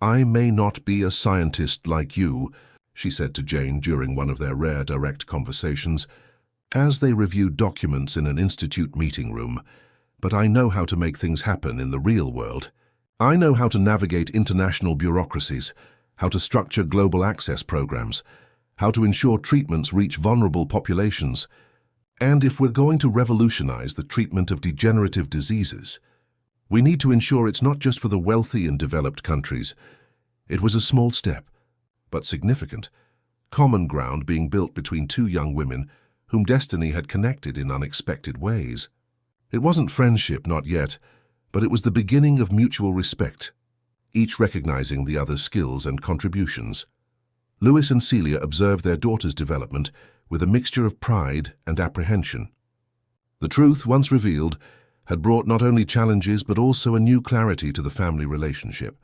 I may not be a scientist like you, she said to Jane during one of their rare direct conversations, as they reviewed documents in an institute meeting room, but I know how to make things happen in the real world. I know how to navigate international bureaucracies, how to structure global access programs, how to ensure treatments reach vulnerable populations, and if we're going to revolutionize the treatment of degenerative diseases, we need to ensure it's not just for the wealthy and developed countries. It was a small step, but significant, common ground being built between two young women whom destiny had connected in unexpected ways. It wasn't friendship, not yet, but it was the beginning of mutual respect, each recognizing the other's skills and contributions. Louis and Celia observed their daughter's development with a mixture of pride and apprehension. The truth, once revealed, had brought not only challenges but also a new clarity to the family relationship.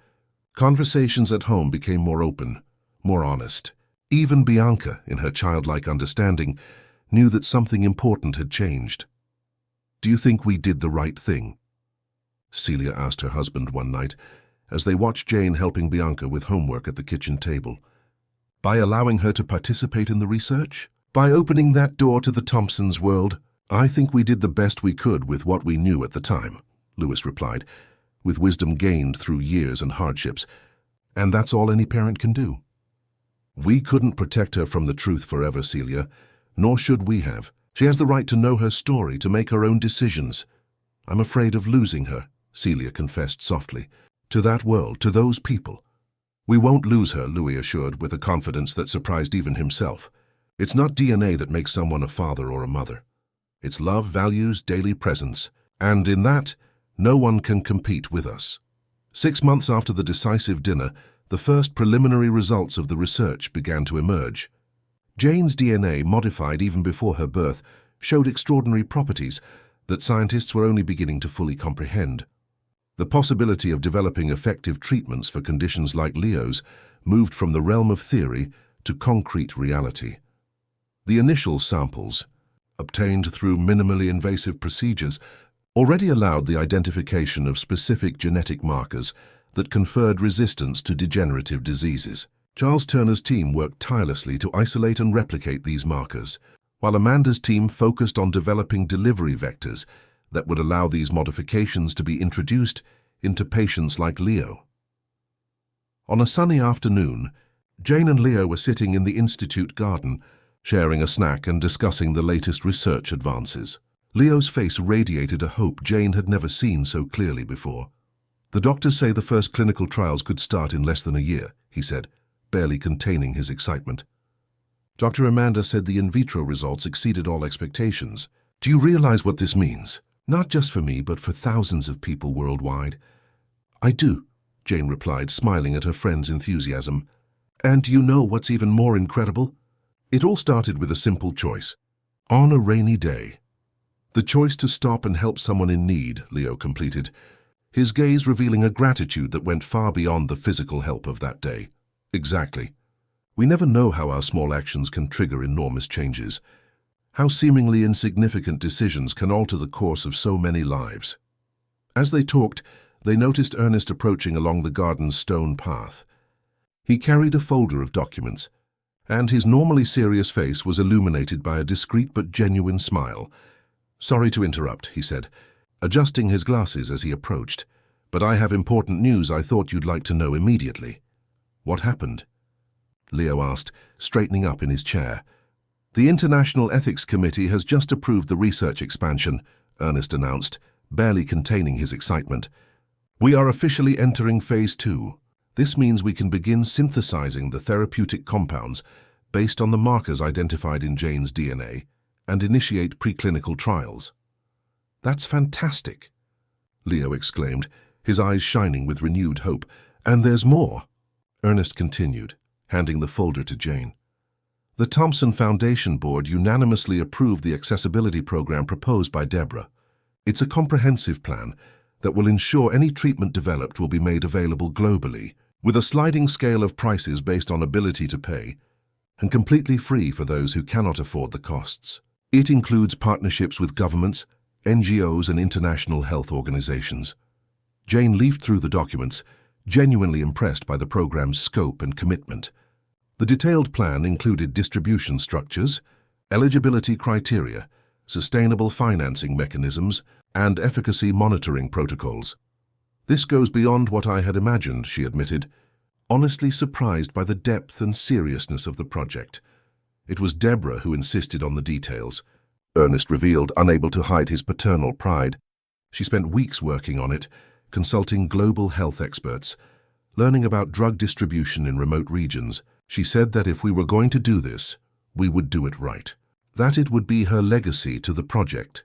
Conversations at home became more open, more honest. Even Bianca, in her childlike understanding, knew that something important had changed. Do you think we did the right thing? Celia asked her husband one night, as they watched Jane helping Bianca with homework at the kitchen table. By allowing her to participate in the research? By opening that door to the Thompsons' world? I think we did the best we could with what we knew at the time, Louis replied, with wisdom gained through years and hardships. And that's all any parent can do. We couldn't protect her from the truth forever, Celia, nor should we have. She has the right to know her story, to make her own decisions. I'm afraid of losing her, Celia confessed softly. To that world, to those people. We won't lose her, Louis assured with a confidence that surprised even himself. It's not DNA that makes someone a father or a mother. It's love, values, daily presence. And in that, no one can compete with us. 6 months after the decisive dinner, the first preliminary results of the research began to emerge. Jane's DNA, modified even before her birth, showed extraordinary properties that scientists were only beginning to fully comprehend. The possibility of developing effective treatments for conditions like Leo's moved from the realm of theory to concrete reality. The initial samples, obtained through minimally invasive procedures, already allowed the identification of specific genetic markers that conferred resistance to degenerative diseases. Charles Turner's team worked tirelessly to isolate and replicate these markers, while Amanda's team focused on developing delivery vectors that would allow these modifications to be introduced into patients like Leo. On a sunny afternoon, Jane and Leo were sitting in the Institute garden, sharing a snack and discussing the latest research advances. Leo's face radiated a hope Jane had never seen so clearly before. "The doctors say the first clinical trials could start in less than a year," he said, barely containing his excitement. Dr. Amanda said the in vitro results exceeded all expectations. "Do you realize what this means? Not just for me, but for thousands of people worldwide." "I do," Jane replied, smiling at her friend's enthusiasm. "And you know what's even more incredible? It all started with a simple choice. On a rainy day. The choice to stop and help someone in need," Leo completed, his gaze revealing a gratitude that went far beyond the physical help of that day. "Exactly. We never know how our small actions can trigger enormous changes, how seemingly insignificant decisions can alter the course of so many lives." As they talked, they noticed Ernest approaching along the garden's stone path. He carried a folder of documents, and his normally serious face was illuminated by a discreet but genuine smile. "Sorry to interrupt," he said, adjusting his glasses as he approached, "but I have important news I thought you'd like to know immediately." "What happened?" Leo asked, straightening up in his chair. "The International Ethics Committee has just approved the research expansion," Ernest announced, barely containing his excitement. "We are officially entering Phase 2. This means we can begin synthesizing the therapeutic compounds based on the markers identified in Jane's DNA and initiate preclinical trials." "That's fantastic," Leo exclaimed, his eyes shining with renewed hope. "And there's more," Ernest continued, handing the folder to Jane. "The Thompson Foundation Board unanimously approved the accessibility program proposed by Deborah. It's a comprehensive plan that will ensure any treatment developed will be made available globally, with a sliding scale of prices based on ability to pay, and completely free for those who cannot afford the costs. It includes partnerships with governments, NGOs, and international health organizations." Jane leafed through the documents, genuinely impressed by the program's scope and commitment. The detailed plan included distribution structures, eligibility criteria, sustainable financing mechanisms, and efficacy monitoring protocols. "This goes beyond what I had imagined," she admitted, honestly surprised by the depth and seriousness of the project. "It was Deborah who insisted on the details," Ernest revealed, unable to hide his paternal pride. "She spent weeks working on it, consulting global health experts, learning about drug distribution in remote regions. She said that if we were going to do this, we would do it right. That it would be her legacy to the project."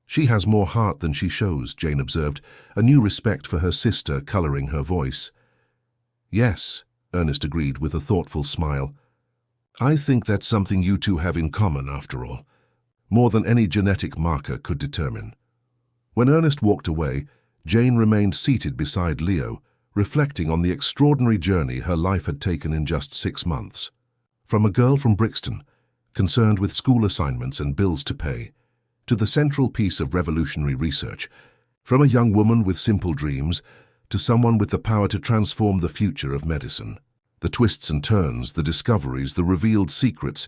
"She has more heart than she shows," Jane observed, a new respect for her sister coloring her voice. "Yes," Ernest agreed with a thoughtful smile. "I think that's something you two have in common, after all, more than any genetic marker could determine." When Ernest walked away, Jane remained seated beside Leo, reflecting on the extraordinary journey her life had taken in just 6 months. From a girl from Brixton, concerned with school assignments and bills to pay, to the central piece of revolutionary research, from a young woman with simple dreams to someone with the power to transform the future of medicine. The twists and turns, the discoveries, the revealed secrets,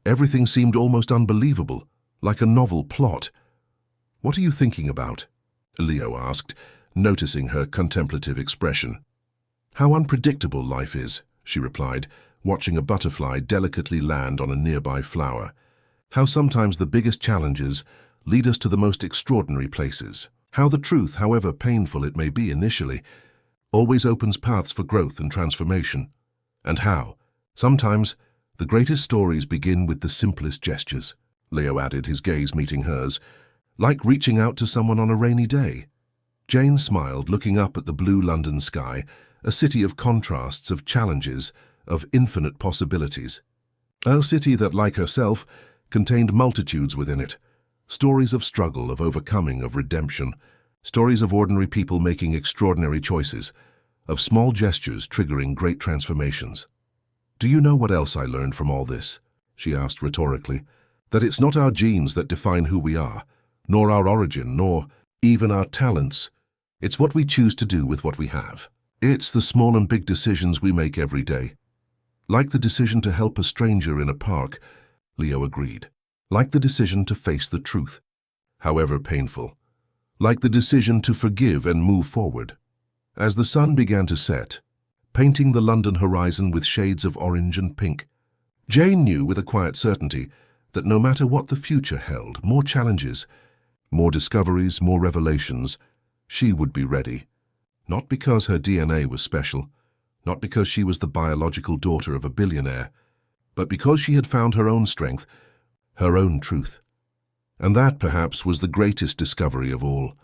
everything seemed almost unbelievable, like a novel plot. "What are you thinking about?" Leo asked, noticing her contemplative expression. "How unpredictable life is," she replied, watching a butterfly delicately land on a nearby flower. "How sometimes the biggest challenges lead us to the most extraordinary places. How the truth, however painful it may be initially, always opens paths for growth and transformation. And how, sometimes, the greatest stories begin with the simplest gestures," Leo added, his gaze meeting hers, "like reaching out to someone on a rainy day." Jane smiled, looking up at the blue London sky, a city of contrasts, of challenges, of infinite possibilities. A city that, like herself, contained multitudes within it. Stories of struggle, of overcoming, of redemption. Stories of ordinary people making extraordinary choices. of small gestures triggering great transformations. "Do you know what else I learned from all this?" she asked rhetorically. "That it's not our genes that define who we are, nor our origin, nor even our talents. It's what we choose to do with what we have. It's the small and big decisions we make every day." "Like the decision to help a stranger in a park," Leo agreed. "Like the decision to face the truth, however painful. Like the decision to forgive and move forward." As the sun began to set, painting the London horizon with shades of orange and pink, Jane knew with a quiet certainty that no matter what the future held, more challenges, more discoveries, more revelations, she would be ready. Not because her DNA was special, not because she was the biological daughter of a billionaire, but because she had found her own strength, her own truth. And that, perhaps, was the greatest discovery of all.